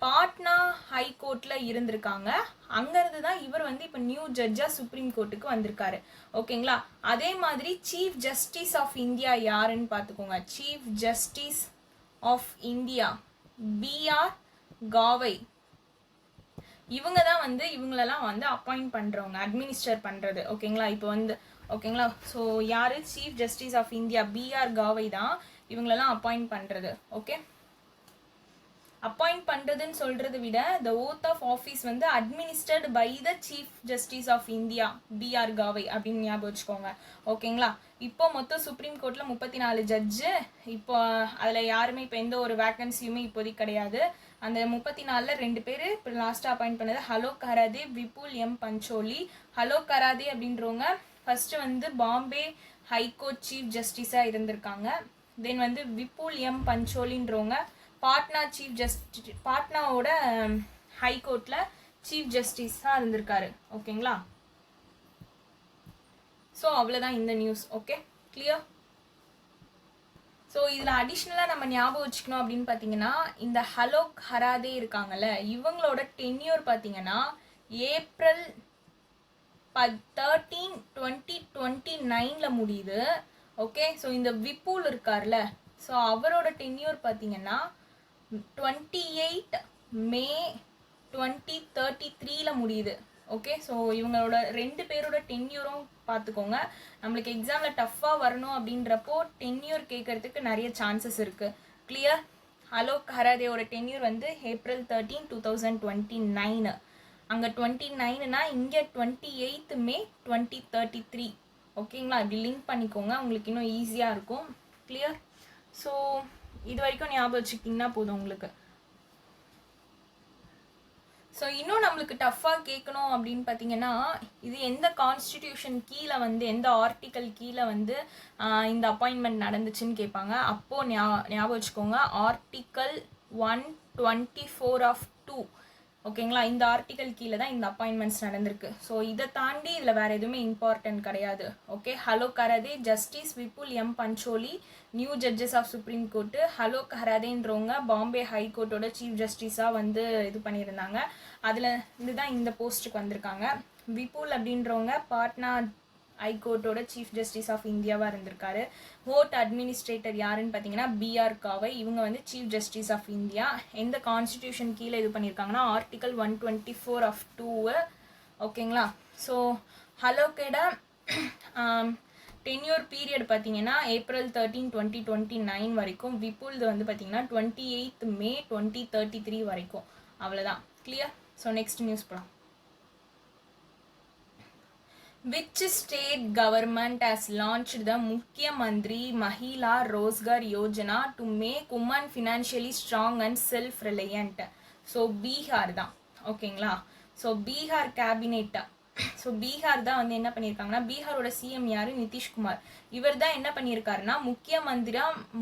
பாட்னா ஹைகோர்ட்டில் இருந்திருக்காங்க. அங்கேருந்து தான் இவர் இப்போ நியூ ஜட்ஜாக சுப்ரீம் கோர்ட்டுக்கு வந்திருக்காரு. ஓகேங்களா. அதே மாதிரி சீஃப் ஜஸ்டிஸ் ஆஃப் இந்தியா யாருன்னு பார்த்துக்கோங்க. Chief justice of India BR Gavai. இவங்க தான் இவங்களெல்லாம் அப்பாயிண்ட் பண்ணுறவங்க, அட்மினிஸ்டர் பண்ணுறது. ஓகேங்களா. இப்போ ஓகேங்களா. ஸோ யார்? Chief justice of India BR Gavai தான் இவங்களெல்லாம் அப்பாயிண்ட் பண்ணுறது. ஓகே. அப்பாயிண்ட் பண்ணுறதுன்னு சொல்கிறத விட the oath of office administered by the chief justice of India BR Gavai அப்படின்னு ஞாபகம் வச்சுக்கோங்க. ஓகேங்களா. இப்போ மொத்தம் சுப்ரீம் கோர்ட்டில் 34 ஜட்ஜு. இப்போ அதில் யாருமே இப்போ எந்த ஒரு வேக்கன்சியுமே இப்போதைக்கு கிடையாது. அந்த 34ல் 2 பேர் இப்போ லாஸ்ட்டாக அப்பாயிண்ட் பண்ணது ஹலோக் கராதே, விபுல் எம் பஞ்சோலி. ஹலோக் கராதே அப்படின்றவங்க ஃபஸ்ட்டு பாம்பே ஹைகோர்ட் சீஃப் ஜஸ்டிஸாக இருந்திருக்காங்க. தென் விபுல் எம் பஞ்சோலின்றவங்க பாட்னாவோட ஹைகோர்ட்டில் சீஃப் ஜஸ்டிஸாக இருந்திருக்காரு. ஓகேங்களா. ஸோ அவ்வளோதான் இந்த நியூஸ். Okay, clear. ஸோ இதில் அடிஷ்னலாக நம்ம ஞாபகம் வச்சுக்கணும் அப்படின்னு பார்த்தீங்கன்னா, இந்த ஹலோக் கராதே இருக்காங்கல்ல, இவங்களோட டென்யூர் பார்த்தீங்கன்னா ஏப்ரல் 13, 2029 முடியுது. ஓகே. ஸோ இந்த விபுல் இருக்கார்ல, ஸோ அவரோட டென்யூர் பார்த்தீங்கன்னா 28 மே 2033 முடியுது. ஓகே. ஸோ இவங்களோட 2 பேரோட டென்யூரும் பார்த்துக்கோங்க. நம்மளுக்கு எக்ஸாமில் டஃப்பாக வரணும் அப்படின்றப்போ டென்யூர் கேட்கறதுக்கு நிறைய சான்சஸ் இருக்குது. கிளியர். ஹலோக் கராதேயோட டென்யூர் ஏப்ரல் 13, 2029. அங்கே 29னா இங்கே 28 மே 2033. ஓகேங்களா. இப்படி லிங்க் பண்ணிக்கோங்க, உங்களுக்கு இன்னும் ஈஸியாக இருக்கும். கிளியர். ஸோ இது வரைக்கும் ஞாபகம் வச்சுக்கிட்டிங்கன்னா போதும் உங்களுக்கு. ஸோ இன்னும் நம்மளுக்கு டஃப்பாக கேட்கணும் அப்படின்னு பார்த்தீங்கன்னா, இது எந்த கான்ஸ்டிடியூஷன் கீழே எந்த ஆர்டிக்கல் கீழே இந்த அப்பாயின்மெண்ட் நடந்துச்சுன்னு கேட்பாங்க. அப்போது ஞாபகம் வச்சுக்கோங்க, ஆர்டிக்கல் 124 ஆஃப் 2. ஓகேங்களா. இந்த ஆர்டிக்கல் கீழே தான் இந்த அப்பாயின்மெண்ட்ஸ் நடந்திருக்கு. ஸோ இதை தாண்டி இதில் வேறு எதுவுமே இம்பார்ட்டன்ட் கிடையாது. Okay. Alok Aradhe, justice Vipul M Pancholi new judges of supreme court. Alok கராதேன்றவங்க பாம்பே ஹைகோர்ட்டோட சீஃப் ஜஸ்டிஸாக இது பண்ணியிருந்தாங்க. அதில் இருந்து தான் இந்த போஸ்ட்டுக்கு வந்திருக்காங்க. விபுல் அப்படின்றவங்க பாட்னா ஹைகோர்ட்டோட சீஃப் ஜஸ்டிஸ் ஆஃப் இந்தியாவாக இருந்திருக்காரு. கோர்ட் அட்மினிஸ்ட்ரேட்டர் யாருன்னு பார்த்தீங்கன்னா பிஆர் காவை. இவங்க சீஃப் ஜஸ்டிஸ் ஆஃப் இந்தியா. எந்த கான்ஸ்டிடியூஷன் கீழே இது பண்ணியிருக்காங்கன்னா ஆர்டிக்கல் 124 ஆஃப் 2. ஓகேங்களா. ஸோ ஹலோக்கோட டென்யூர் பீரியட் பார்த்தீங்கன்னா ஏப்ரல் 13, 2029 வரைக்கும். விபுல் பார்த்தீங்கன்னா 28 மே 2033 வரைக்கும். அவ்வளோதான். கிளியர். ஸோ நெக்ஸ்ட் நியூஸ் போகலாம். Which state government has launched the Mukhyamantri Mahila Rozgar Yojana to make women financially strong and self-reliant? So Bihar தான். ஓகேங்களா. So Bihar cabinet. So Bihar தான் என்ன பண்ணியிருக்காங்கன்னா, பீகாரோட சிஎம் யார்? நிதிஷ்குமார். இவர் தான் என்ன பண்ணியிருக்காருன்னா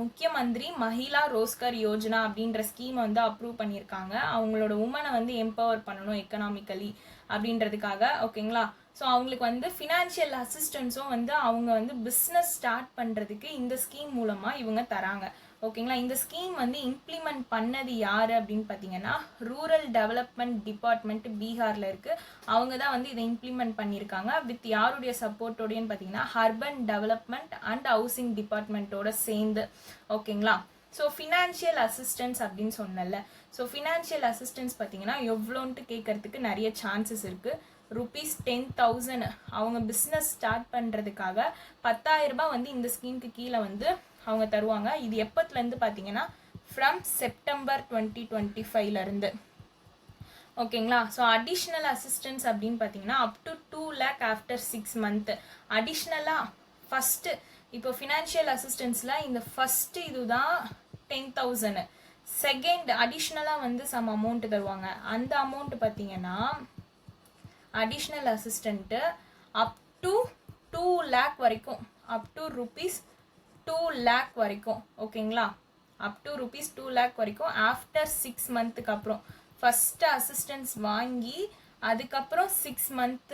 முக்கியமந்திரி மஹிலா ரோஸ்கர் யோஜனா அப்படின்ற ஸ்கீமை அப்ரூவ் பண்ணியிருக்காங்க. அவங்களோட உமனை எம்பவர் பண்ணணும் எக்கனாமிக்கலி அப்படின்றதுக்காக. ஓகேங்களா. ஸோ அவங்களுக்கு ஃபினான்ஷியல் அசிஸ்டன்ஸும் அவங்க பிஸ்னஸ் ஸ்டார்ட் பண்ணுறதுக்கு இந்த ஸ்கீம் மூலமாக இவங்க தராங்க. ஓகேங்களா. இந்த ஸ்கீம் இம்ப்ளிமெண்ட் பண்ணது யார் அப்படின்னு பார்த்தீங்கன்னா, ரூரல் டெவலப்மெண்ட் டிபார்ட்மெண்ட் பீகாரில் இருக்குது. அவங்க தான் இதை இம்ப்ளிமெண்ட் பண்ணியிருக்காங்க. வித் யாருடைய சப்போர்ட்டோடையன்னு பார்த்தீங்கன்னா அர்பன் டெவலப்மெண்ட் அண்ட் ஹவுசிங் டிபார்ட்மெண்ட்டோட சேர்ந்து. ஓகேங்களா. ஸோ ஃபினான்ஷியல் அசிஸ்டன்ஸ் அப்படின்னு சொன்னல. ஸோ ஃபினான்ஷியல் அசிஸ்டன்ஸ் பார்த்தீங்கன்னா எவ்வளோன்ட்டு கேட்கறதுக்கு நிறைய சான்சஸ் இருக்குது. rupees 10,000 அவங்க பிஸ்னஸ் ஸ்டார்ட் பண்ணுறதுக்காக 10,000 ரூபாய் வந்து இந்த ஸ்கீமுக்கு கீழே வந்து அவங்க தருவாங்க. இது எப்பத்துலேருந்து பார்த்தீங்கன்னா ஃப்ரம் செப்டம்பர் 2025 ஓகேங்களா. ஸோ அடிஷ்னல் அசிஸ்டன்ஸ் அப்படின்னு பார்த்தீங்கன்னா அப் டு 2 lakh ஆஃப்டர் 6 months. அடிஷ்னலாக ஃபஸ்ட்டு இப்போ ஃபினான்ஷியல் அசிஸ்டன்ஸில் இந்த ஃபஸ்ட்டு இதுதான் 10,000. செகண்ட் அடிஷ்னலாக வந்து சம் அமௌண்ட் தருவாங்க. அந்த அமௌண்ட் பார்த்தீங்கன்னா additional assistant up to 2 lakh வரைக்கும், அப் டு rupees 2 lakh வரைக்கும். ஓகேங்களா, அப் டு rupees 2 lakh வரைக்கும் ஆஃப்டர் 6 months அப்புறம். ஃபஸ்ட்டு அசிஸ்டன்ஸ் வாங்கி அதுக்கப்புறம் 6 months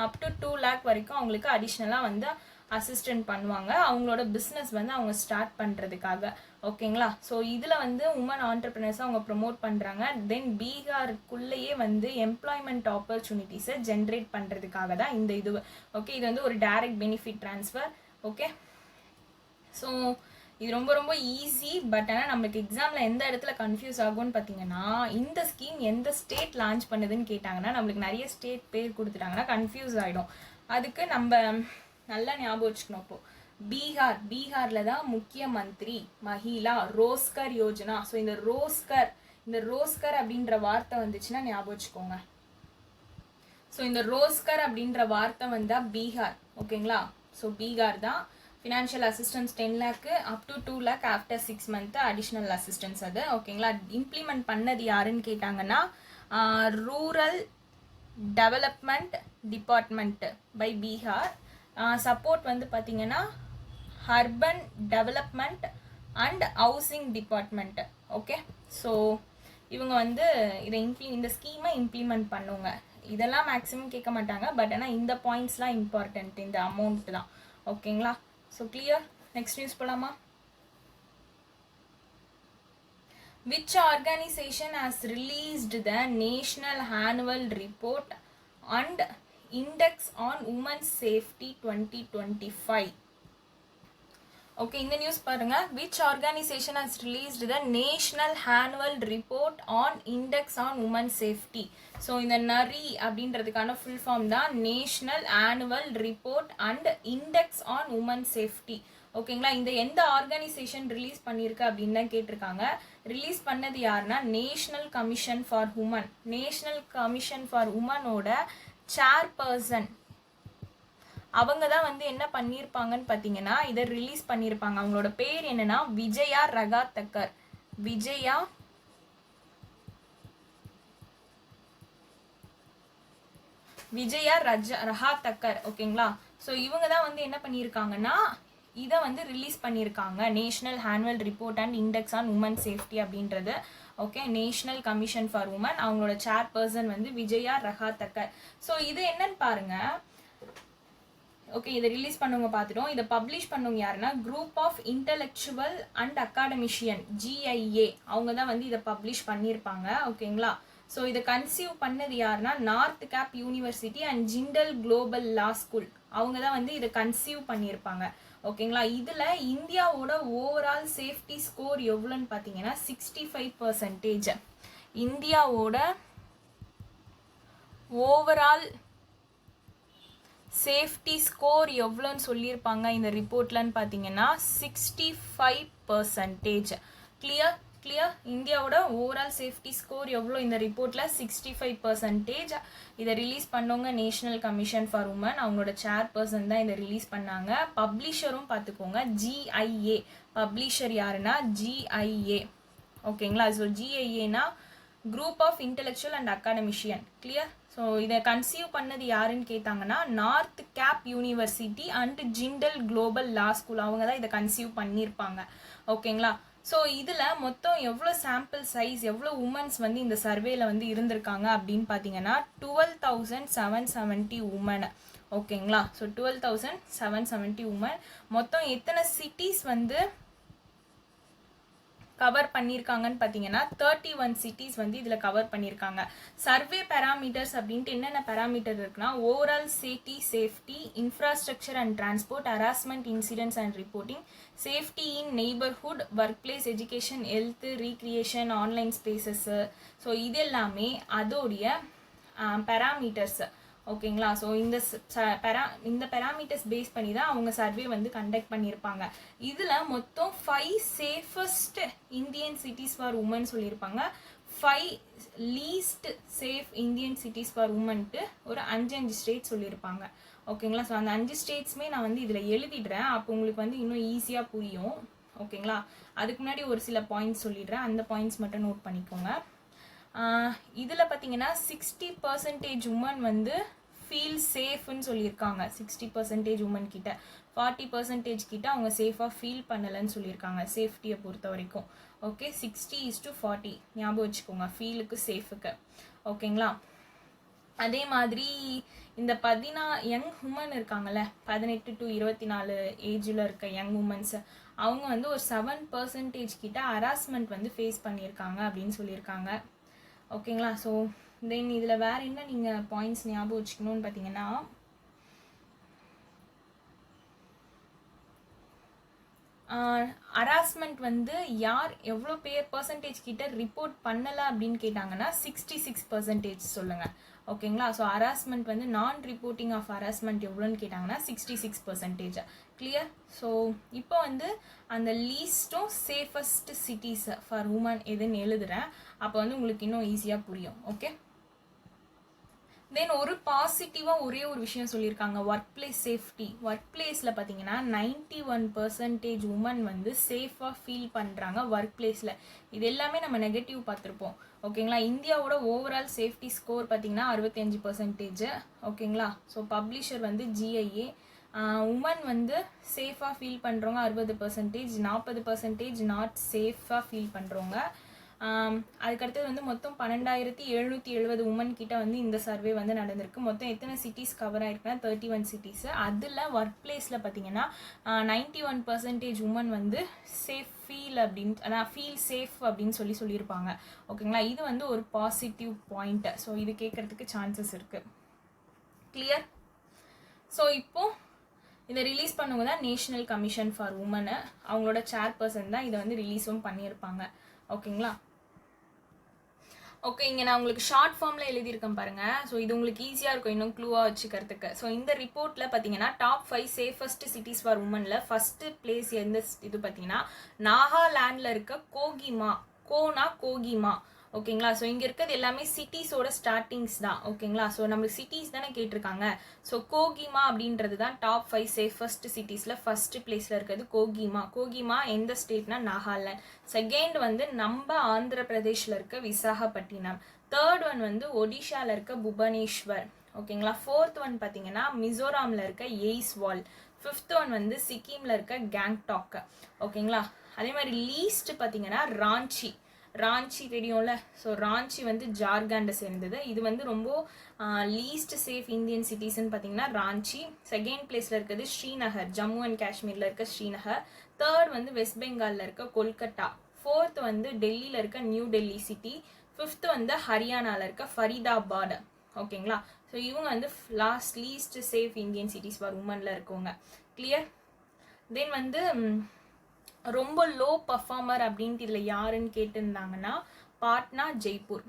அப் டு 2 lakh வரைக்கும் அவங்களுக்கு அடிஷ்னலாக வந்து அசிஸ்டன்ட் பண்ணுவாங்க அவங்களோட பிஸ்னஸ் வந்து அவங்க ஸ்டார்ட் பண்ணுறதுக்காக. ஓகேங்களா. ஸோ இதில் வந்து உமன் ஆண்டர்பிரினர்ஸை அவங்க ப்ரொமோட் பண்ணுறாங்க. தென் பீகாருக்குள்ளேயே வந்து எம்ப்ளாய்மெண்ட் ஆப்பர்ச்சுனிட்டிஸை ஜென்ரேட் பண்ணுறதுக்காக தான் இந்த இது. ஓகே, இது வந்து ஒரு direct benefit transfer. Okay, so இது ரொம்ப ரொம்ப ஈஸி. பட் ஆனால் நம்மளுக்கு எக்ஸாமில் எந்த இடத்துல கன்ஃபியூஸ் ஆகும்னு பார்த்தீங்கன்னா இந்த ஸ்கீம் எந்த ஸ்டேட் லான்ச் பண்ணுதுன்னு கேட்டாங்கன்னா நம்மளுக்கு நிறைய ஸ்டேட் பேர் கொடுத்துட்டாங்கன்னா கன்ஃபியூஸ் ஆகிடும். அதுக்கு நம்ம நல்லா ஞாபகம் வச்சுக்கணும். இப்போ பீகாரில் தான் முக்கிய மந்திரி மஹிளா ரோஸ்கர் யோஜனா. ஸோ இந்த ரோஸ்கர் அப்படின்ற வார்த்தை வந்துச்சுன்னா ஞாபகம் வச்சுக்கோங்க. ஸோ இந்த ரோஸ்கர் அப்படின்ற வார்த்தை வந்தால் பீகார். ஓகேங்களா. ஸோ பீகார் தான் financial assistance 10 lakh up to 2 lakh after 6 months additional assistance அது. ஓகேங்களா. இம்ப்ளிமெண்ட் பண்ணது யாருன்னு கேட்டாங்கன்னா rural development department by Bihar. Support வந்து பார்த்தீங்கன்னா urban development and housing department. Okay, so இவங்க வந்து இந்த ஸ்கீமை இம்ப்ளிமெண்ட் பண்ணுவாங்க. இதெல்லாம் மேக்ஸிமம் கேட்க மாட்டாங்க. பட் ஆனால் இந்த பாயிண்ட்ஸ்லாம் இம்பார்ட்டன்ட், இந்த அமௌண்ட் தான். ஓகேங்களா. So clear. நெக்ஸ்ட் நியூஸ் போகலாமா? Which organization has released the National Annual Report and Index on Women's Safety 2025? Okay, இந்த நியூஸ் பாருங்க. Which organization has released the National Annual Report on Index on Women's Safety? So இந்த NARI அப்படின்றதுக்கான full form தான் national annual report and index on women safety. ஓகேங்களா. இந்த எந்த organisation release பண்ணியிருக்கு அப்படின்னு தான் கேட்டிருக்காங்க. ரிலீஸ் பண்ணது யாருன்னா national commission for women. National commission for உமனோட சேர்பர்சன் அவங்க தான் வந்து என்ன பண்ணியிருப்பாங்கன்னு பார்த்தீங்கன்னா இதை ரிலீஸ் பண்ணியிருப்பாங்க. அவங்களோட பேர் என்னன்னா விஜயா ரகாத்தக்கர். விஜயா ரகாத்தக்கர். ஓகேங்களா. ஸோ இவங்க தான் வந்து என்ன பண்ணியிருக்காங்கன்னா இதை வந்து ரிலீஸ் பண்ணியிருக்காங்க. National annual report and index on women safety அப்படின்றது. Okay, national commission for women. அவங்களோட சேர்பர்சன் வந்து விஜயா ரகாத்தக்கர். ஸோ இது என்னன்னு பாருங்க. ஓகே, இதை ரிலீஸ் பண்ணவங்க பார்த்துட்டோம். இதை பப்ளிஷ் பண்ணவங்க யாருன்னா group of intellectual and academician GIA. அவங்க தான் வந்து இதை பப்ளிஷ் பண்ணியிருப்பாங்க. ஓகேங்களா. ஸோ இதை கன்சீவ் பண்ணது யாருன்னா North Cap University and Jindal global law school. அவங்க தான் வந்து இதை கன்சீவ் பண்ணியிருப்பாங்க. ஓகேங்களா. இதில் இந்தியாவோட ஓவரால் சேஃப்டி ஸ்கோர் எவ்வளோன்னு பார்த்தீங்கன்னா 65%. இந்தியாவோட ஓவரால் சேஃப்டி ஸ்கோர் எவ்வளோன்னு சொல்லியிருப்பாங்க இந்த ரிப்போர்ட்லன்னு பார்த்தீங்கன்னா 65%. கிளியர். இந்தியாவோட ஓவரால் சேஃப்டி ஸ்கோர் எவ்வளோ இந்த ரிப்போர்ட்டில் 65%. இதை ரிலீஸ் பண்ணவங்க நேஷனல் கமிஷன் ஃபார் உமன். அவங்களோட சேர்பர்சன் தான் இதை ரிலீஸ் பண்ணாங்க. பப்ளிஷரும் பார்த்துக்கோங்க GIA. பப்ளிஷர் யாருன்னா GIA. ஓகேங்களா. ஸோ GIAனா group of intellectual and academician. Clear. So இதை கன்சீவ் பண்ணது யாருன்னு கேட்டாங்கன்னா North Cap University and Jindal global law school. அவங்க தான் இதை கன்சீவ் பண்ணியிருப்பாங்க. ஓகேங்களா. ஸோ இதில் மொத்தம் எவ்வளோ சாம்பிள் சைஸ், எவ்வளோ உமன்ஸ் வந்து இந்த சர்வேல வந்து இருந்திருக்காங்க அப்படின்னு பார்த்தீங்கன்னா 12,770 உமன். ஓகேங்களா. So 12,770 women. மொத்தம் எத்தனை சிட்டிஸ் வந்து கவர் பண்ணியிருக்காங்கன்னு பார்த்தீங்கன்னா 31 சிட்டிஸ் வந்து இதில் கவர் பண்ணியிருக்காங்க. சர்வே பேராமீட்டர்ஸ் அப்படின்ட்டு என்னென்ன பேராமீட்டர் இருக்குன்னா overall safety, infrastructure and transport, harassment incidents and reporting, safety in neighbourhood, work place, education, health, recreation, online spaces. So இது எல்லாமே அதோடைய பேராமீட்டர்ஸ். ஓகேங்களா. ஸோ இந்த பேராமீட்டர்ஸ் பேஸ் பண்ணி தான் அவங்க சர்வே வந்து கண்டக்ட் பண்ணியிருப்பாங்க. இதில் மொத்தம் 5 safest Indian cities for women சொல்லியிருப்பாங்க, 5 least safe Indian cities for உமன்ட்டு ஒரு 5 ஸ்டேட் சொல்லியிருப்பாங்க. ஓகேங்களா. ஸோ அந்த 5 ஸ்டேட்ஸுமே நான் வந்து இதில் எழுதிடுறேன், அப்போ உங்களுக்கு வந்து இன்னும் ஈஸியாக புரியும். ஓகேங்களா. அதுக்கு முன்னாடி ஒரு சில பாயிண்ட்ஸ் சொல்லிடுறேன், அந்த பாயிண்ட்ஸ் மட்டும் நோட் பண்ணிக்கோங்க. இதில் பார்த்தீங்கன்னா 60% உமன் வந்து ஃபீல் சேஃப்னு சொல்லியிருக்காங்க. 60% உமன் கிட்ட, 40% கிட்ட அவங்க சேஃபாக ஃபீல் பண்ணலைன்னு சொல்லியிருக்காங்க சேஃப்டியை பொறுத்த வரைக்கும். ஓகே, 60:40 ஞாபகம் வச்சுக்கோங்க, ஃபீலுக்கு சேஃபுக்கு. ஓகேங்களா. அதே மாதிரி இந்த யங் உமன் இருக்காங்கல்ல, 18 to 24 ஏஜில் இருக்க யங் உமன்ஸ், அவங்க வந்து ஒரு 7% கிட்ட ஹராஸ்மெண்ட் வந்து ஃபேஸ் பண்ணியிருக்காங்க அப்படின்னு சொல்லியிருக்காங்க. ஓகேங்களா. ஸோ தென் இதில் வேறு என்ன நீங்கள் பாயிண்ட்ஸ் ஞாபகம் வச்சுக்கணும்னு பார்த்தீங்கன்னா, ஹராஸ்மெண்ட் வந்து யார் எவ்வளோ பர்சன்டேஜ் கிட்ட ரிப்போர்ட் பண்ணலை அப்படின்னு கேட்டாங்கன்னா 66% சொல்லுங்கள். ஓகேங்களா. ஸோ ஹராஸ்மெண்ட் வந்து நான் ரிப்போர்ட்டிங் ஆஃப் ஹராஸ்மெண்ட் எவ்வளோன்னு கேட்டாங்கன்னா 66%. கிளியர். ஸோ இப்போ வந்து அந்த லீஸ்ட்டும் சேஃபஸ்ட் சிட்டிஸ் ஃபார் உமன் எதுன்னு எழுதுகிறேன், அப்போ வந்து உங்களுக்கு இன்னும் ஈஸியாக புரியும். ஓகே. தென் ஒரு பாசிட்டிவாக ஒரே ஒரு விஷயம் சொல்லியிருக்காங்க, ஒர்க் பிளேஸ் சேஃப்டி. ஒர்க் பிளேஸில் பார்த்தீங்கன்னா 91% உமன் வந்து சேஃபாக ஃபீல் பண்ணுறாங்க ஒர்க் பிளேஸில். இது எல்லாமே நம்ம நெகட்டிவ் பார்த்துருப்போம். ஓகேங்களா. இந்தியாவோட ஓவரால் சேஃப்டி ஸ்கோர் பார்த்தீங்கன்னா 65%. ஓகேங்களா. ஸோ பப்ளிஷர் வந்து GIA. உமன் வந்து சேஃபாக ஃபீல் பண்ணுறவங்க 60%, 40% நாட் சேஃபாக ஃபீல் பண்ணுறவங்க. அதுக்கடுத்தது வந்து மொத்தம் 12,770 உமன் கிட்ட வந்து இந்த சர்வே வந்து நடந்திருக்கு. மொத்தம் எத்தனை சிட்டிஸ் கவர் ஆயிருக்குன்னா 31 சிட்டிஸ். அதில் ஒர்க் பிளேஸில் பார்த்தீங்கன்னா 91% உமன் வந்து ஃபீல் சேஃப் அப்படின்னு சொல்லியிருப்பாங்க. ஓகேங்களா. இது வந்து ஒரு பாசிட்டிவ் பாயிண்ட். ஸோ இது கேட்கறதுக்கு சான்சஸ் இருக்குது. கிளியர். ஸோ இப்போது இதை ரிலீஸ் பண்ணுவங்க தான் நேஷனல் கமிஷன் ஃபார் உமனு, அவங்களோட சேர்பர்சன் தான் இதை வந்து ரிலீஸும் பண்ணியிருப்பாங்க. ஓகேங்களா. ஓகே, இங்கே நான் உங்களுக்கு ஷார்ட் ஃபார்மில் எழுதியிருக்கேன் பாருங்கள். ஸோ இது உங்களுக்கு ஈஸியாக இருக்கும் இன்னும் க்ளூவாக வச்சுக்கிறதுக்கு. ஸோ இந்த ரிப்போர்ட்டில் பார்த்தீங்கன்னா டாப் 5 சேஃபஸ்ட் சிட்டிஸ் ஃபார் உமனில் ஃபஸ்ட்டு பிளேஸ் எந்த இது பார்த்தீங்கன்னா நாகாலாண்டில் இருக்க கோகிமா. ஓகேங்களா. ஸோ இங்கே இருக்கிறது எல்லாமே சிட்டிஸோட ஸ்டார்டிங்ஸ் தான். ஓகேங்களா. ஸோ நம்மளுக்கு சிட்டிஸ் தானே கேட்டிருக்காங்க. ஸோ கோகிமா அப்படின்றது தான் டாப் 5 சேஃபஸ்ட் சிட்டிஸில் ஃபர்ஸ்ட் பிளேஸில் இருக்கிறது கோகிமா எந்த ஸ்டேட்னா நாகாலாண்ட். செகண்ட் வந்து நம்ம ஆந்திர பிரதேஷில் இருக்க விசாகப்பட்டினம். தேர்ட் ஒன் வந்து ஒடிஷாவில் இருக்க புவனேஸ்வர். ஓகேங்களா. ஃபோர்த் ஒன் பார்த்தீங்கன்னா மிசோராமில் இருக்க எய்ஸ்வால். ஃபிஃப்த் ஒன் வந்து சிக்கிமில் இருக்க கேங்டாக். ஓகேங்களா. அதே மாதிரி லீஸ்ட் பார்த்தீங்கன்னா ராஞ்சி தெரியும்ல. ஸோ ராஞ்சி வந்து ஜார்க்கண்டை சேர்ந்தது. இது வந்து ரொம்ப லீஸ்ட் சேஃப் இந்தியன் சிட்டிஸ்ன்னு பார்த்தீங்கன்னா ராஞ்சி. செகண்ட் பிளேஸில் இருக்கிறது ஸ்ரீநகர், ஜம்மு அண்ட் காஷ்மீரில் இருக்க ஸ்ரீநகர். தேர்ட் வந்து வெஸ்ட் பெங்காலில் இருக்க கொல்கட்டா. ஃபோர்த் வந்து டெல்லியில் இருக்க நியூ டெல்லி சிட்டி. ஃபிஃப்த் வந்து ஹரியானாவில் இருக்க ஃபரிதாபாத். ஓகேங்களா. ஸோ இவங்க வந்து least safe Indian cities for உமனில் இருக்கவங்க. கிளியர். தென் வந்து ரொம்ப லோ பர்ஃபார்மர் அப்படின்ட்டு இதில் யாருன்னு கேட்டிருந்தாங்கன்னா பாட்னா, ஜெய்ப்பூர்.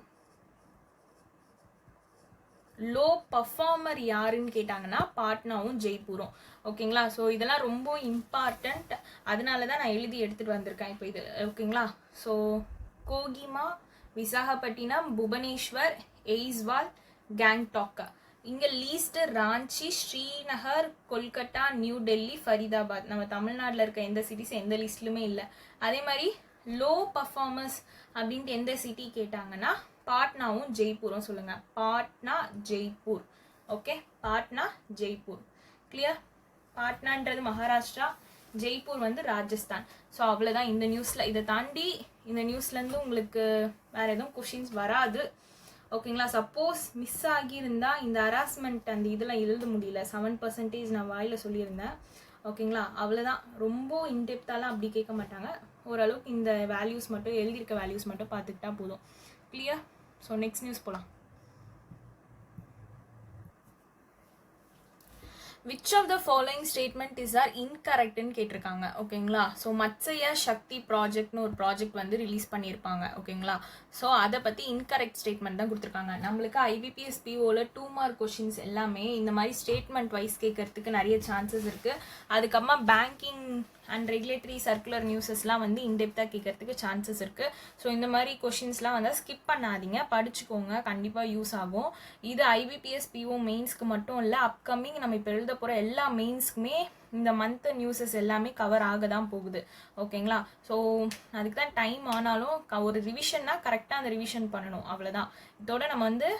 லோ பர்ஃபார்மர் யாருன்னு கேட்டாங்கன்னா பாட்னாவும் ஜெய்ப்பூரும். ஓகேங்களா. ஸோ இதெல்லாம் ரொம்ப இம்பார்ட்டண்ட், அதனால தான் நான் எழுதி எடுத்துகிட்டு வந்திருக்கேன் இப்போ இது. ஓகேங்களா. ஸோ கோகிமா, விசாகப்பட்டினம், புவனேஸ்வர், எய்ஸ்வால், கேங்டாக். இங்கே லீஸ்ட் ராஞ்சி, ஸ்ரீநகர், கொல்கட்டா, நியூ டெல்லி, ஃபரிதாபாத். நம்ம தமிழ்நாட்டில் இருக்க எந்த சிட்டிஸ் எந்த லிஸ்ட்லுமே இல்லை. அதே மாதிரி லோ பர்ஃபார்மர்ஸ் அப்படின்ட்டு எந்த சிட்டி கேட்டாங்கன்னா பாட்னாவும் ஜெய்ப்பூரும் சொல்லுங்கள். பாட்னா, ஜெய்ப்பூர். ஓகே, பாட்னா, ஜெய்ப்பூர். கிளியர். பாட்னான்றது மகாராஷ்டிரா, ஜெய்ப்பூர் வந்து ராஜஸ்தான். ஸோ அவ்வளோதான் இந்த நியூஸில். இதை தாண்டி இந்த நியூஸ்லேருந்து உங்களுக்கு வேறு எதுவும் கொஷின்ஸ் வராது. ஓகேங்களா. சப்போஸ் மிஸ் ஆகியிருந்தா இந்த ஹராஸ்மெண்ட் அந்த இதெல்லாம் எழுத முடியல, 7% நான் வாயில் சொல்லியிருந்தேன். ஓகேங்களா. அவ்வளோதான். ரொம்ப இன்டெப்த்தாலாம் அப்படி கேட்க மாட்டாங்க. ஓரளவுக்கு இந்த வேல்யூஸ் மட்டும் எழுதியிருக்க வேல்யூஸ் மட்டும் பார்த்துக்கிட்டா போதும். கிளியர். ஸோ நெக்ஸ்ட் நியூஸ் போகலாம். Which of the following statement is are இன்கரெக்ட்னு கேட்டிருக்காங்க. ஓகேங்களா. ஸோ மத்ஸ்ய சக்தி ப்ராஜெக்ட்னு ஒரு ப்ராஜெக்ட் வந்து ரிலீஸ் பண்ணியிருப்பாங்க. ஓகேங்களா. ஸோ அதை பற்றி இன்கரெக்ட் ஸ்டேட்மெண்ட் தான் கொடுத்துருக்காங்க. நம்மளுக்கு IBPS POவில் 2 மார்க் கொஷின்ஸ் எல்லாமே இந்த மாதிரி ஸ்டேட்மெண்ட் வைஸ் கேட்கறதுக்கு நிறைய சான்சஸ் இருக்குது. அதுக்கப்புறமா பேங்கிங் அண்ட் ரெகுலேட்டரி சர்க்குலர் நியூஸஸ்லாம் வந்து இன்டெப்த்தாக கேட்கறதுக்கு சான்சஸ் இருக்குது. ஸோ இந்த மாதிரி கொஷின்ஸ்லாம் வந்து ஸ்கிப் பண்ணாதீங்க, படிச்சுக்கோங்க, கண்டிப்பாக யூஸ் ஆகும். இது IBPS PO மெயின்ஸ்க்கு மட்டும் இல்லை, அப்கமிங் நம்ம இப்போ எழுத போகிற எல்லா மெயின்ஸ்க்குமே இந்த மந்த் நியூஸஸ் எல்லாமே கவர் ஆக தான் போகுது. ஓகேங்களா. ஸோ அதுக்கு தான் டைம் ஆனாலும் ஒரு ரிவிஷன்னா கரெக்டாக அந்த ரிவிஷன் பண்ணணும், அவ்வளோதான். இதோட நம்ம வந்து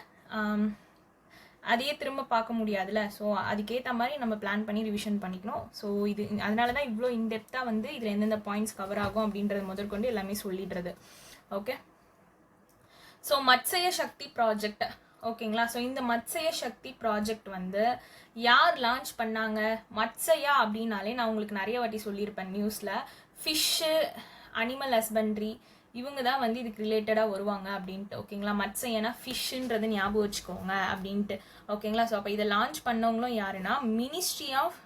அதையே திரும்ப பார்க்க முடியாதுல்ல. ஸோ அதுக்கேற்ற மாதிரி நம்ம பிளான் பண்ணி ரிவிஷன் பண்ணிக்கணும். ஸோ இது அதனால தான் இவ்வளோ இன்டெப்த்தாக வந்து இதில் எந்தெந்த பாயிண்ட்ஸ் கவர் ஆகும் அப்படின்றது முதற்கொண்டு எல்லாமே சொல்லிடுறது. ஓகே. ஸோ மத்ஸ்ய சக்தி ப்ராஜெக்ட். ஓகேங்களா. ஸோ இந்த மத்ஸ்ய சக்தி ப்ராஜெக்ட் வந்து யார் லான்ச் பண்ணாங்க? மத்ஸ்யா அப்படின்னாலே நான் உங்களுக்கு நிறைய வாட்டி சொல்லியிருப்பேன் நியூஸில், ஃபிஷ்ஷு, அனிமல் ஹஸ்பண்ட்ரி, இவங்க தான் வந்து இதுக்கு ரிலேட்டடாக வருவாங்க அப்படின்ட்டு. ஓகேங்களா. மத்ஸ்யனா ஃபிஷ்ஷுன்றது ஞாபகம் வச்சுக்கோங்க அப்படின்ட்டு. ஓகேங்களா. ஸோ அப்போ இதை லான்ச் பண்ணவங்களும் யாருன்னா ministry of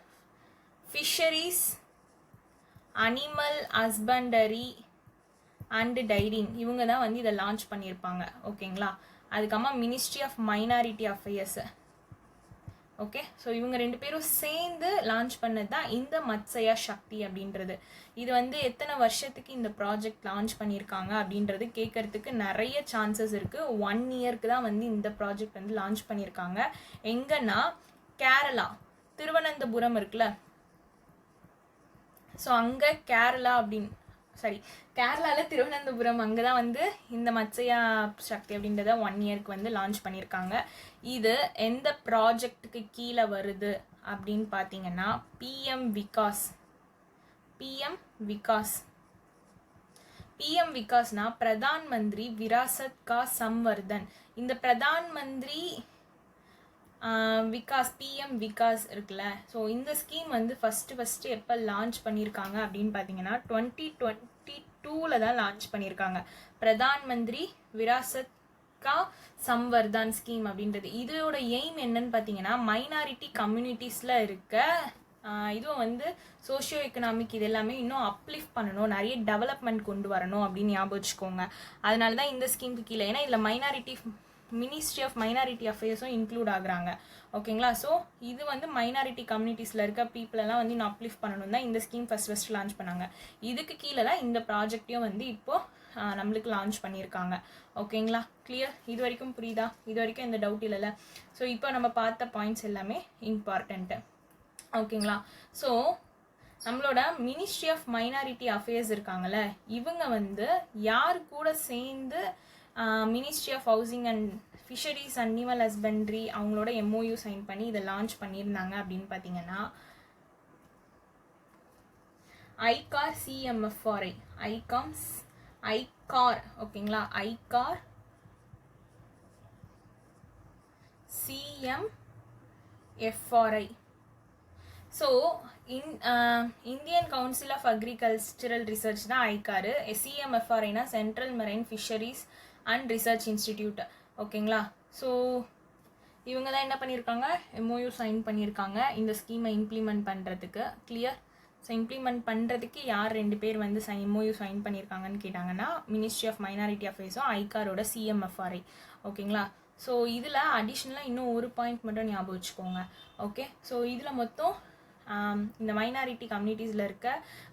fisheries, animal husbandry and dairying, இவங்க தான் வந்து இதை லான்ச் பண்ணியிருப்பாங்க. ஓகேங்களா. அதுக்கப்புறமா ministry of minority affairs. Okay. So இவங்க 2 பேரும் சேர்ந்து லான்ச் பண்ணது தான் இந்த மத்ஸ்ய சக்தி அப்படின்றது. இது வந்து எத்தனை வருஷத்துக்கு இந்த ப்ராஜெக்ட் லான்ச் பண்ணியிருக்காங்க அப்படின்றது கேட்கறதுக்கு நிறைய சான்சஸ் இருக்குது. 1 இயருக்கு தான் வந்து இந்த ப்ராஜெக்ட் வந்து லான்ச் பண்ணியிருக்காங்க. எங்கன்னா கேரளா, திருவனந்தபுரம் இருக்குல்ல, ஸோ அங்கே கேரளா கேரளாவில் திருவனந்தபுரம், அங்கே தான் வந்து இந்த மத்ஸ்ய சக்தி அப்படின்றத 1 இயருக்கு வந்து லான்ச் பண்ணியிருக்காங்க. இது எந்த ப்ராஜெக்டுக்கு கீழே வருது அப்படின்னு பார்த்தீங்கன்னா PM விகாஸ். PM விகாஸ்னா பிரதான் மந்திரி விராசத் கா சம்வர்தன். இந்த பிரதான் மந்திரி விகாஸ், PM விகாஸ் இருக்குல்ல, ஸோ இந்த ஸ்கீம் வந்து ஃபஸ்ட்டு எப்போ லான்ச் பண்ணியிருக்காங்க அப்படின்னு பார்த்தீங்கன்னா 2022 தான் லான்ச் பண்ணியிருக்காங்க. பிரதான் மந்திரி விராசத் கா சம்வர்தான் ஸ்கீம் அப்படின்றது. இதோட எய்ம் என்னன்னு பார்த்தீங்கன்னா மைனாரிட்டி கம்யூனிட்டிஸில் இருக்க இதுவும் வந்து சோஷியோ எக்கனாமிக் இது எல்லாமே இன்னும் அப்லிஃப்ட் பண்ணணும், நிறைய டெவலப்மெண்ட் கொண்டு வரணும் அப்படின்னு ஞாபகம் வச்சுக்கோங்க. அதனால தான் இந்த ஸ்கீமுக்கு கீழே, ஏன்னா இதில் மினிஸ்ட்ரி ஆஃப் மைனாரிட்டி அஃபேர்ஸும் இன்க்ளூட் ஆகுறாங்க. ஓகேங்களா. ஸோ இது வந்து மைனாரிட்டி கம்யூனிட்டிஸில் இருக்க பீப்புளெல்லாம் வந்து இன்னும் அப்லிஃப்ட் பண்ணணும் தான் இந்த ஸ்கீம் ஃபஸ்ட் லான்ச் பண்ணாங்க. இதுக்கு கீழே தான் இந்த ப்ராஜெக்டையும் வந்து இப்போது நம்மளுக்கு லான்ச் பண்ணியிருக்காங்க. ஓகேங்களா. கிளியர்? இது வரைக்கும் புரியுதா? இது வரைக்கும் எந்த டவுட் இல்லைல்ல. ஸோ இப்போ நம்ம பார்த்த பாயிண்ட்ஸ் எல்லாமே இம்பார்ட்டண்ட்டு. ஓகேங்களா. ஸோ நம்மளோட மினிஸ்ட்ரி ஆஃப் மைனாரிட்டி அஃபேர்ஸ் இருக்காங்கல்ல, இவங்க வந்து யார் கூட சேர்ந்து ministry of housing and fisheries, animal husbandry அவங்களோட MOU சைன் பண்ணி இதை லான்ச் பண்ணியிருந்தாங்க அப்படின்னு பார்த்தீங்கன்னா ஐகார் CMFRI. ஐகார். ஓகேங்களா. ICAR CMFRI. So Indian council of agricultural research தான் ஐகாரு. CMFRIனா central marine fisheries and research institute. ஓகேங்களா. ஸோ இவங்க தான் என்ன பண்ணியிருக்காங்க, MOU சைன் பண்ணியிருக்காங்க இந்த ஸ்கீமை இம்ப்ளிமெண்ட் பண்ணுறதுக்கு. கிளியர்? ஸோ இம்ப்ளிமெண்ட் பண்ணுறதுக்கு யார் 2 பேர் வந்து MOU சைன் பண்ணியிருக்காங்கன்னு கேட்டாங்கன்னா மினிஸ்ட்ரி ஆஃப் மைனாரிட்டி அஃபேர்ஸும் ஐகாரோட CMFRI. ஓகேங்களா. ஸோ இதில் அடிஷ்னலாக இன்னும் ஒரு பாயிண்ட் மட்டும் ஞாபகம் வச்சுக்கோங்க. ஓகே. ஸோ இதில் மொத்தம் இந்த மைனாரிட்டி கம்யூனிட்டிஸில் இருக்க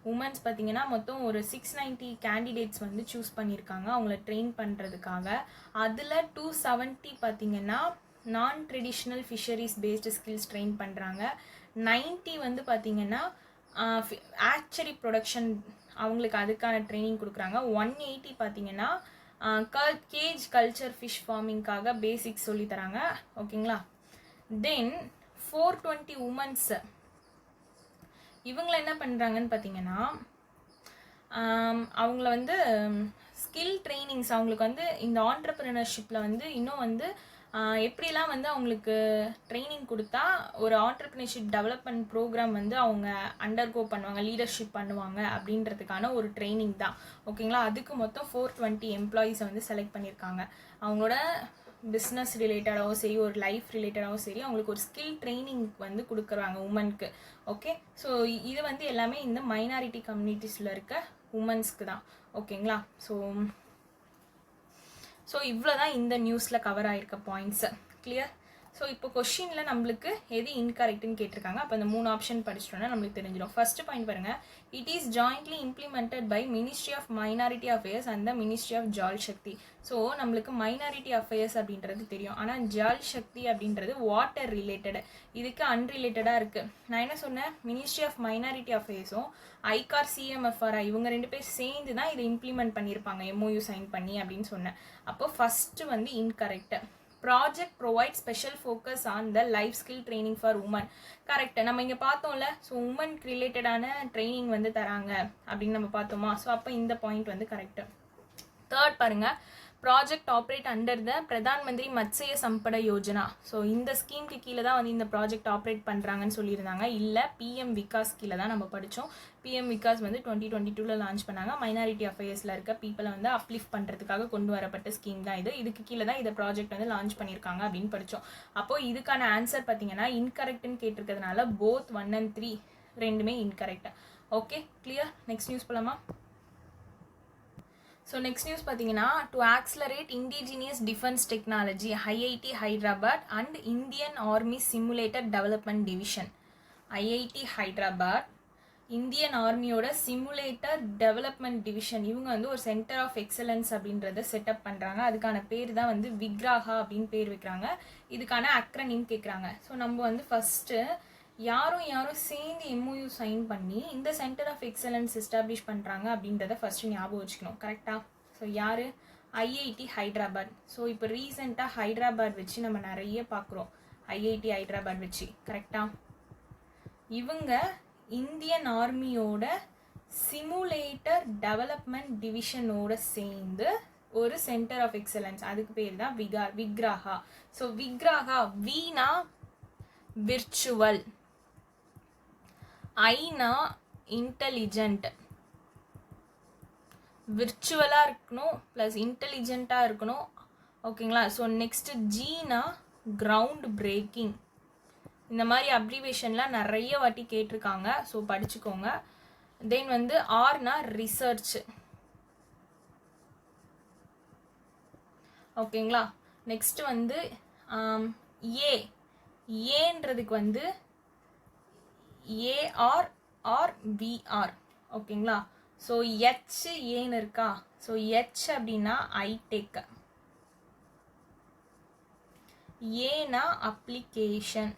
உமன்ஸ் பார்த்திங்கன்னா மொத்தம் ஒரு 690 கேண்டிடேட்ஸ் வந்து சூஸ் பண்ணியிருக்காங்க அவங்கள ட்ரெயின் பண்ணுறதுக்காக. அதில் 270 பார்த்திங்கன்னா நான் traditional fisheries based skills train பண்ணுறாங்க. 90 வந்து பார்த்திங்கன்னா ஆக்சரி ப்ரொடக்ஷன் அவங்களுக்கு அதுக்கான ட்ரைனிங் கொடுக்குறாங்க. 180 பார்த்திங்கன்னா கேஜ் கல்ச்சர் ஃபிஷ் ஃபார்மிங்காக பேசிக்ஸ் சொல்லித்தராங்க. ஓகேங்களா. தென் 420 உமன்ஸ் இவங்கள என்ன பண்ணுறாங்கன்னு பார்த்தீங்கன்னா அவங்கள வந்து ஸ்கில் ட்ரைனிங்ஸ் அவங்களுக்கு வந்து இந்த ஆண்டர்ப்ரினர்ஷிப்பில் வந்து இன்னும் வந்து எப்படிலாம் வந்து அவங்களுக்கு ட்ரைனிங் கொடுத்தா ஒரு ஆண்டர்ப்ரினர்ஷிப் டெவலப்மெண்ட் ப்ரோக்ராம் வந்து அவங்க அண்டர்கோ பண்ணுவாங்க, லீடர்ஷிப் பண்ணுவாங்க அப்படின்றதுக்கான ஒரு ட்ரைனிங் தான். ஓகேங்களா. அதுக்கு மொத்தம் 420 எம்ப்ளாயீஸை வந்து செலக்ட் பண்ணியிருக்காங்க. அவங்களோட பிஸ்னஸ் ரிலேட்டடாகவும் சரி ஒரு லைஃப் ரிலேட்டடாகவும் சரி அவங்களுக்கு ஒரு ஸ்கில் ட்ரைனிங் வந்து கொடுக்குறாங்க உமனுக்கு. ஓகே, ஸோ இது வந்து எல்லாமே இந்த மைனாரிட்டி கம்யூனிட்டிஸில் இருக்க உமன்ஸ்க்கு தான். ஓகேங்களா? ஸோ இவ்வளோ தான் இந்த நியூஸில் கவர் ஆகிருக்க பாயிண்ட்ஸு. கிளியர்? ஸோ இப்போ கொஷினில் நம்மளுக்கு எது இன்கரெக்ட்னு கேட்டிருக்காங்க. அப்போ இந்த 3 ஆப்ஷன் படிச்சிட்டோன்னா நம்மளுக்கு தெரிஞ்சிடும். ஃபர்ஸ்ட் பாயிண்ட் பாருங்கள், it is jointly implemented by ministry of minority affairs and the ministry of Jal Shakti. So நம்மளுக்கு மைனாரிட்டி அஃபேர்ஸ் அப்படின்றது தெரியும், ஆனால் ஜால் சக்தி அப்படின்றது வாட்டர் ரிலேட்டடு, இதுக்கு அன்ரிலேட்டடாக இருக்குது. நான் என்ன சொன்னேன், மினிஸ்ட்ரி ஆஃப் மைனாரிட்டி அஃபேர்ஸும் ஐகார் சிஎம்எஃப்ஆர்ஐ இவங்க 2 பேர் சேர்ந்து தான் இதை இம்ப்ளிமெண்ட் பண்ணியிருப்பாங்க, எம்ஓயு சைன் பண்ணி அப்படின்னு சொன்னேன். அப்போ ஃபஸ்ட்டு வந்து incorrect. Project provide special focus on the life skill training for women. Correct, நம்ம இங்கே பார்த்தோம்ல. ஸோ உமனுக்கு ரிலேட்டடான ட்ரைனிங் வந்து தராங்க அப்படின்னு நம்ம பார்த்தோமா. ஸோ அப்போ இந்த பாயிண்ட் வந்து கரெக்டு. தேர்ட் பாருங்க, project operate under the Pradhan Mantri Matsya சம்பட Yojana. So இந்த ஸ்கீமுக்கு கீழே தான் வந்து இந்த ப்ராஜெக்ட் ஆப்ரேட் பண்ணுறாங்கன்னு சொல்லியிருந்தாங்க. இல்லை, பிஎம் விகாஸ் கீழே தான் நம்ம படித்தோம். பிஎம் விகாஸ் வந்து 2022 லான்ச் பண்ணாங்க. மைனாரிட்டி அஃபேர்ஸில் இருக்க பீப்புளை வந்து அப்லிஃப்ட் பண்ணுறதுக்காக கொண்டு வரப்பட்ட ஸ்கீம் தான் இது. இதுக்கு கீழே தான் இந்த ப்ராஜெக்ட் வந்து லான்ச் பண்ணியிருக்காங்க அப்படின்னு படித்தோம். அப்போது இதுக்கான ஆன்சர் பார்த்தீங்கன்னா இன்கரெக்ட்னு கேட்டிருக்கிறதுனால போத் 1 and 3 ரெண்டுமே incorrect. Okay, clear? Next news போலாமா? ஸோ நெக்ஸ்ட் நியூஸ் பார்த்தீங்கன்னா, to accelerate indigenous defence technology IIT Hyderabad and Indian army simulator development division. IIT Hyderabad Indian ஆர்மியோட சிமுலேட்டர் டெவலப்மெண்ட் டிவிஷன் இவங்க வந்து ஒரு சென்டர் ஆஃப் எக்ஸலன்ஸ் அப்படின்றத setup பண்ணுறாங்க. அதுக்கான பேர் தான் வந்து விக்ராஹா அப்படின்னு பேர் வைக்கிறாங்க. இதுக்கான அக்ரனிம் கேட்குறாங்க. ஸோ நம்ம வந்து ஃபஸ்ட்டு யாரும் சேர்ந்து எம்ஓயு சைன் பண்ணி இந்த சென்டர் ஆஃப் எக்ஸலன்ஸ் எஸ்டாப்ளிஷ் பண்ணுறாங்க அப்படின்றத ஃபஸ்ட்டு ஞாபகம் வச்சுக்கணும். கரெக்டாக? ஸோ யார்? ஐஐடி ஹைதராபாத். ஸோ இப்போ ரீசெண்டாக ஹைதராபாத் வச்சு நம்ம நிறைய பார்க்குறோம், ஐஐடி ஹைதராபாத் வச்சு. கரெக்டாக? இவங்க இந்தியன் ஆர்மியோட சிமுலேட்டர் டெவலப்மெண்ட் டிவிஷனோட சேர்ந்து ஒரு சென்டர் ஆஃப் எக்ஸலன்ஸ், அதுக்கு பேர் தான் விக்ராஹா. ஸோ விக்ராஹா, வீணா விர்ச்சுவல், ஐனா இன்டெலிஜென்ட், விர்ச்சுவலாக இருக்கணும் ப்ளஸ் இன்டெலிஜென்ட்டாக இருக்கணும். ஓகேங்களா? ஸோ நெக்ஸ்ட் ஜீனா கிரவுண்ட் பிரேக்கிங். இந்த மாதிரி அப்ரிவேஷன்லாம் நிறைய வாட்டி கேட்டிருக்காங்க, ஸோ படிச்சுக்கோங்க. தென் வந்து ஆர்னா ரிசர்ச். ஓகேங்களா? நெக்ஸ்ட் வந்து ஏன்றதுக்கு வந்து ஏஆர் ஆர் விஆர். ஓகேங்களா? ஸோ எச் ஏன்னு இருக்கா. ஸோ எச் அப்படின்னா ஐடெக், ஏனா அப்ளிகேஷன்.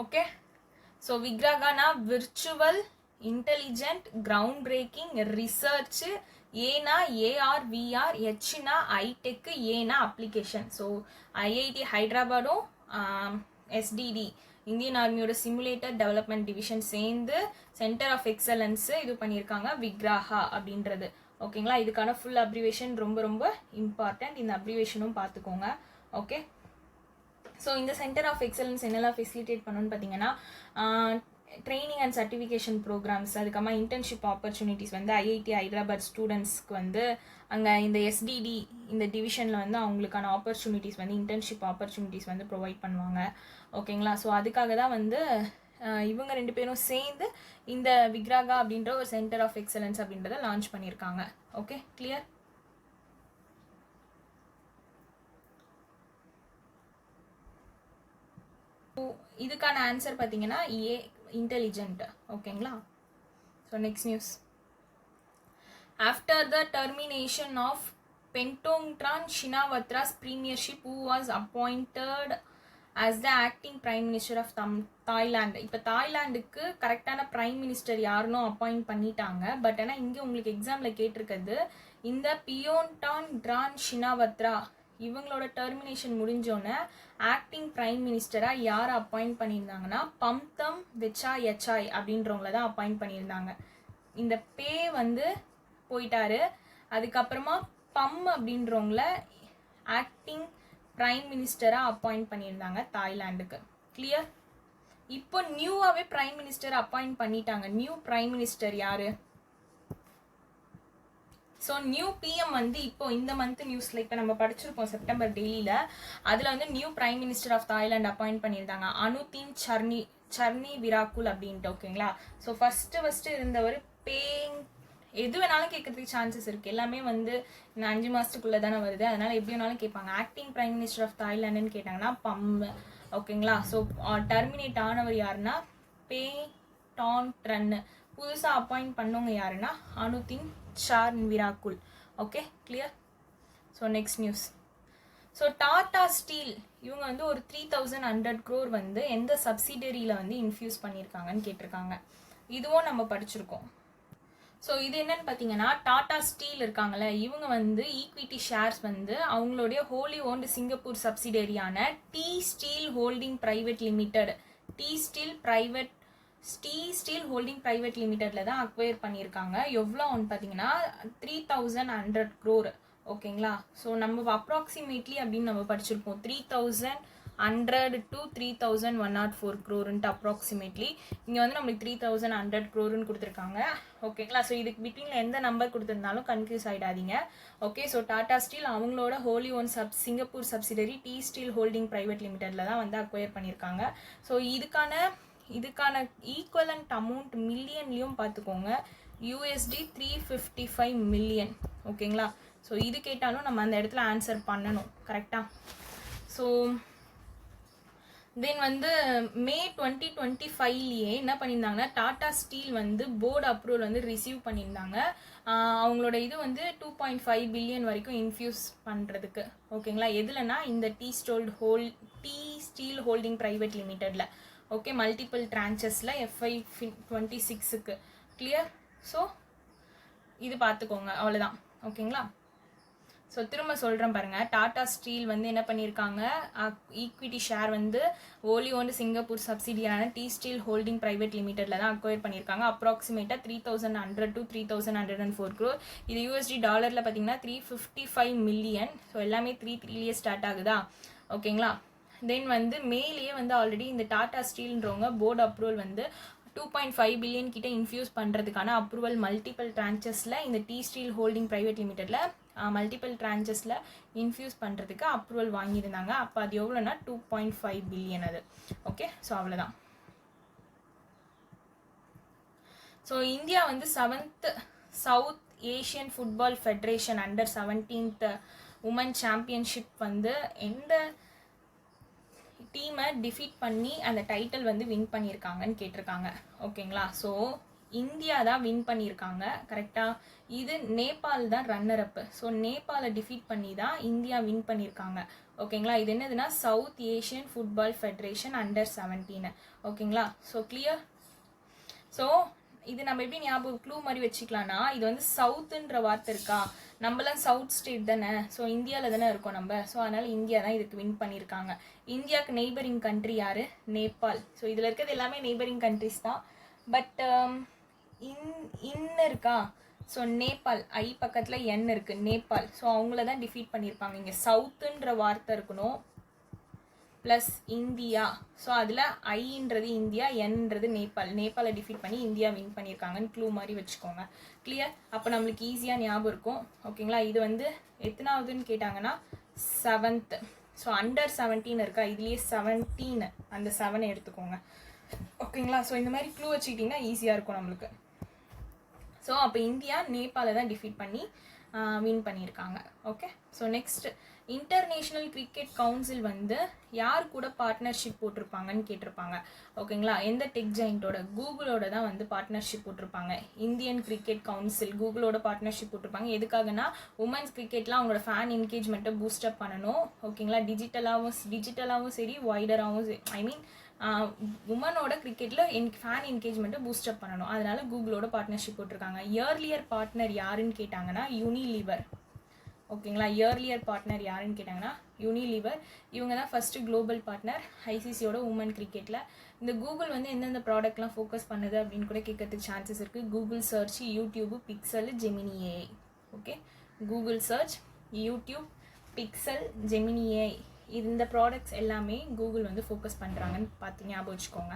ஓகே, ஸோ விக்ராகானா virtual, intelligent, ground breaking, research, ஏனா ஏஆர் விஆர், ஹெச்னா ஐடெக், ஏனா அப்ளிகேஷன். ஸோ ஐஐடி ஹைதராபாடும் எஸ்டிடி இந்தியன் ஆர்மியோட சிமுலேட்டர் டெவலப்மெண்ட் டிவிஷன் சேர்ந்து சென்டர் ஆஃப் எக்ஸலன்ஸ் இது பண்ணியிருக்காங்க விக்ராஹா அப்படின்றது. ஓகேங்களா? இதுக்கான ஃபுல் அப்ரிவேஷன் ரொம்ப ரொம்ப இம்பார்ட்டன்ட். இந்த அப்ரிவேஷனும் பார்த்துக்கோங்க. ஓகே, ஸோ இந்த சென்டர் ஆஃப் எக்ஸலன்ஸ் என்னெல்லாம் ஃபெசிலிட்டேட் பண்ணணும்னு பார்த்தீங்கன்னா, ட்ரைனிங் அண்ட் சர்டிஃபிகேஷன் ப்ரோக்ராம்ஸ், அதுக்கப்புறமா இன்டர்ன்ஷிப் ஆப்பர்ச்சுனிட்டிஸ் வந்து ஐஐடி ஹைதராபாத் ஸ்டூடெண்ட்ஸ்க்கு வந்து அங்கே இந்த எஸ்டிடி இந்த டிவிஷனில் வந்து அவங்களுக்கான ஆப்பர்ச்சுனிட்டிஸ் வந்து இன்டர்ன்ஷிப் ஆப்பர்ச்சுனிட்டிஸ் வந்து ப்ரொவைட் பண்ணுவாங்க. ஓகேங்களா? ஸோ அதுக்காக தான் வந்து இவங்க 2 பேரும் சேர்ந்து இந்த விக்ராகா அப்படின்ற ஒரு சென்டர் ஆஃப் எக்ஸலன்ஸ் அப்படின்றத லான்ச் பண்ணியிருக்காங்க. Okay, clear? இதுக்கான ஆன்சர் பார்த்தீங்கன்னா ஏ இன்டெலிஜென்ட். ஓகேங்களா? So next news, after the termination of Paetongtarn Shinawatra's premiership who was appointed as the acting prime minister of Thailand. இப்போ தாய்லாந்துக்கு கரெக்டான பிரைம் மினிஸ்டர் யாருன்னு appoint பண்ணிட்டாங்க. பட் ஆனால் இங்கே உங்களுக்கு எக்ஸாமில் கேட்டிருக்கிறது இந்த பியோன்டான் ட்ரான் ஷினாவத்ரா இவங்களோட டெர்மினேஷன் முடிஞ்சோன்னே ஆக்டிங் பிரைம் மினிஸ்டராக யாரை அப்பாயிண்ட் பண்ணியிருந்தாங்கன்னா பம்தம் வெச்சாயச்சாய் அப்படின்றவங்கள தான் அப்பாயிண்ட் பண்ணியிருந்தாங்க. இந்த பே வந்து போயிட்டாரு. அதுக்கப்புறமா பம் அப்படின்றவங்கள ஆக்டிங் பிரைம் மினிஸ்டராக அப்பாயிண்ட் பண்ணியிருந்தாங்க தாய்லாந்துக்கு. கிளியர்? இப்போ நியூவாகவே பிரைம் மினிஸ்டர் அப்பாயிண்ட் பண்ணிட்டாங்க. நியூ பிரைம் மினிஸ்டர் யாரு? ஸோ நியூ பிஎம் வந்து இப்போ இந்த மந்த் நியூஸில் இப்போ நம்ம படிச்சிருப்போம் செப்டம்பர் டெய்லியில், அதில் வந்து new prime minister of Thailand appoint பண்ணியிருந்தாங்க, அனுதீன் சர்னி விராக்குல் அப்படின்ட்டு. ஓகேங்களா. ஸோ ஃபஸ்ட்டு இருந்தவர் பேங், எது வேணாலும் கேட்கறதுக்கு சான்சஸ் இருக்குது. எல்லாமே வந்து இந்த 5 மாதத்துக்குள்ளே தானே வருது, அதனால் எப்படி வேணாலும் கேட்பாங்க. ஆக்டிங் பிரைம் மினிஸ்டர் ஆஃப் தாய்லாண்டுன்னு கேட்டாங்கன்னா பம். ஓகேங்களா. ஸோ டெர்மினேட் ஆனவர் யாருன்னா பே டான் ட்ரன்னு. புதுசாக அப்பாயிண்ட் பண்ணவங்க யாருன்னா Anutin Charnvirakul. Okay, clear. So next news. So Tata Steel இவங்க வந்து ஒரு 3100 crore வந்து எந்த சப்சிடரியில் வந்து இன்ஃபியூஸ் பண்ணியிருக்காங்கன்னு கேட்டிருக்காங்க. இதுவும் நம்ம படிச்சிருக்கோம். ஸோ இது என்னன்னு பார்த்தீங்கன்னா, டாடா ஸ்டீல் இருக்காங்கல்ல, இவங்க வந்து ஈக்விட்டி ஷேர்ஸ் வந்து அவங்களுடைய ஹோலி ஓன்டு சிங்கப்பூர் சப்சிடரியான T Steel Holding Private Limited, T Steel Holding Private லிமிடெட்ல தான் அக்வயர் பண்ணியிருக்காங்க. எவ்வளோன்னு பார்த்தீங்கன்னா 3100 crore. ஓகேங்களா. ஸோ நம்ம அப்ராக்சிமேட்லி அப்படின்னு நம்ம படிச்சிருப்போம் 3100 to 3104 crore அப்ராக்சிமேட்லி. இங்கே வந்து நம்மளுக்கு 3100 crore கொடுத்துருக்காங்க. ஓகேங்களா. ஸோ இதுக்கு பிட்வீனில் எந்த நம்பர் கொடுத்துருந்தாலும் கன்ஃபியூஸ் ஆகிடாதீங்க. ஓகே. ஸோ டாடா ஸ்டீல் அவங்களோட wholly own Singapore subsidiary T Steel Holding Private லிமிடெட்ல தான் வந்து அக்வயர் பண்ணியிருக்காங்க. ஸோ இதுக்கான ஈக்குவலண்ட் அமௌண்ட் மில்லியன்லையும் பார்த்துக்கோங்க, USD 355 million. ஓகேங்களா. ஸோ இது கேட்டாலும் நம்ம அந்த இடத்துல ஆன்சர் பண்ணணும் கரெக்டாக. ஸோ தென் வந்து மே 2025லேயே என்ன பண்ணியிருந்தாங்கன்னா, டாடா ஸ்டீல் வந்து போர்டு அப்ரூவல் வந்து ரிசீவ் பண்ணியிருந்தாங்க. அவங்களோட இது வந்து 2.5 billion வரைக்கும் இன்ஃபியூஸ் பண்ணுறதுக்கு. ஓகேங்களா. எதுலன்னா இந்த டி ஸ்டீல் ஹோல்டிங் ப்ரைவேட் லிமிடெடில். ஓகே, மல்டிபிள் ட்ரான்ச்சஸில் FY 26க்கு. கிளியர். ஸோ இது பார்த்துக்கோங்க, அவ்வளோதான். ஓகேங்களா. ஸோ திரும்ப சொல்கிறேன் பாருங்கள், டாடா ஸ்டீல் வந்து என்ன பண்ணியிருக்காங்க, ஈக்விட்டி ஷேர் வந்து ஓலி ஓன்டு சிங்கப்பூர் சப்சிடியான டி ஸ்டீல் ஹோல்டிங் பிரைவேட் லிமிடெடில் தான் அக்வயர் பண்ணியிருக்காங்க. அப்ராக்சிமேட்டாக 3100 to 3104 crore. இது USD டாலரில் பார்த்தீங்கன்னா 355 million. ஸோ எல்லாமே 3 ஸ்டார்ட் ஆகுதா. ஓகேங்களா. தென் வந்து மேலேயே வந்து ஆல்ரெடி இந்த டாடா ஸ்டீல்ன்றவங்க போர்டு அப்ரூவல் வந்து 2.5 billion கிட்ட இன்ஃபியூஸ் பண்ணுறதுக்கான அப்ரூவல் மல்டிபிள் ட்ரான்ச்சஸில் இந்த டி ஸ்டீல் ஹோல்டிங் ப்ரைவேட் லிமிடெடில் மல்டிபிள் ட்ரான்ச்சஸில் இன்ஃபியூஸ் பண்ணுறதுக்கு அப்ரூவல் வாங்கியிருந்தாங்க. அப்போ அது எவ்வளோன்னா 2.5 billion அது. ஓகே. ஸோ அவ்வளோதான். ஸோ இந்தியா வந்து 7th South Asian football federation under 17th women championship வந்து எந்த டீமை டிஃபீட் பண்ணி அந்த டைட்டில் வந்து வின் பண்ணியிருக்காங்கன்னு கேட்டிருக்காங்க. ஓகேங்களா. ஸோ இந்தியா தான் வின் பண்ணியிருக்காங்க கரெக்டாக. இது நேபாள் தான் ரன்னர் அப்பு. ஸோ நேபாளை டிஃபீட் பண்ணி தான் இந்தியா வின் பண்ணியிருக்காங்க. ஓகேங்களா. இது என்னதுன்னா south Asian football federation under 17. ஓகேங்களா. So clear. ஸோ இது நம்ம எப்படி ஞாபகம் க்ளூ மாதிரி வச்சுக்கலாம்னா, இது வந்து சவுத்துன்ற வார்த்தை இருக்கா, நம்மளாம் சவுத் ஸ்டேட் தானே, ஸோ இந்தியாவில் தானே இருக்கோம் நம்ம. ஸோ அதனால் இந்தியா தான் இதுக்கு வின் பண்ணியிருக்காங்க. இந்தியாவுக்கு நெய்பரிங் கண்ட்ரி யார், நேபாள். ஸோ இதில் இருக்கிறது எல்லாமே நெய்பரிங் கண்ட்ரிஸ் தான். பட் இருக்கா, ஸோ நேபாள் ஐ பக்கத்தில் என் இருக்குது, நேபாள். ஸோ அவங்கள தான் டிஃபீட் பண்ணியிருப்பாங்க. இங்கே சவுத்துன்ற வார்த்தை இருக்கணும் ப்ளஸ் இந்தியா. ஸோ அதில் ஐன்றது இந்தியா, என்ன்றது நேபாள். நேபாளை டிஃபீட் பண்ணி இந்தியா வின் பண்ணியிருக்காங்கன்னு க்ளூ மாதிரி வச்சுக்கோங்க. கிளியர். அப்போ நம்மளுக்கு ஈஸியாக ஞாபகம் இருக்கும். ஓகேங்களா. இது வந்து எத்தனாவதுன்னு கேட்டாங்கன்னா 7th. ஸோ அண்டர் 17 இருக்கா, இதுலேயே 17, அந்த 7 எடுத்துக்கோங்க. ஓகேங்களா. ஸோ இந்த மாதிரி க்ளூ வச்சுக்கிட்டிங்கன்னா ஈஸியாக இருக்கும் நம்மளுக்கு. ஸோ அப்போ இந்தியா நேபாளை தான் டிஃபீட் பண்ணி வின் பண்ணியிருக்காங்க. Okay. So next, international cricket council வந்து யார் கூட பார்ட்னர்ஷிப் போட்டிருப்பாங்கன்னு கேட்டிருப்பாங்க. ஓகேங்களா. எந்த டெக் ஜெயிண்டோட, கூகுளோட தான் வந்து பார்ட்னர்ஷிப் போட்டிருப்பாங்க. இந்தியன் கிரிக்கெட் கவுன்சில் கூகுளோட பார்ட்னர்ஷிப் போட்டிருப்பாங்க. எதுக்காகனா உமன்ஸ் கிரிக்கெட்லாம் அவங்களோட ஃபேன் என்கேஜ்மெண்ட்டை பூஸ்டப் பண்ணணும். ஓகேங்களா. டிஜிட்டலாகவும் சரி, வைடராகவும் சரி, ஐ மீன் உமனோட கிரிக்கெட்டில் ஃபேன் என்கேஜ்மெண்ட்டை பூஸ்டப் பண்ணணும். அதனால கூகுளோட பார்ட்னர்ஷிப் போட்டிருக்காங்க. இயர்லியர் பார்ட்னர் யாருன்னு கேட்டாங்கன்னா யூனிலிவர். ஓகேங்களா. இயர்லியர் பார்ட்னர் யாருன்னு கேட்டாங்கன்னா யூனிலிவர். இவங்க தான் ஃபஸ்ட்டு குளோபல் பார்ட்னர் ஐசிசியோட உமன் கிரிக்கெட்டில். இந்த கூகுள் வந்து எந்தெந்த ப்ராடக்ட்லாம் ஃபோக்கஸ் பண்ணுது அப்படின்னு கூட கேட்கறதுக்கு சான்சஸ் இருக்குது. Google search, YouTube, Pixel, Gemini AI. Okay. Google search, YouTube, Pixel, Gemini AI, இந்த ப்ராடக்ட்ஸ் எல்லாமே கூகுள் வந்து ஃபோக்கஸ் பண்ணுறாங்கன்னு பார்த்து ஞாபகம் வச்சுக்கோங்க.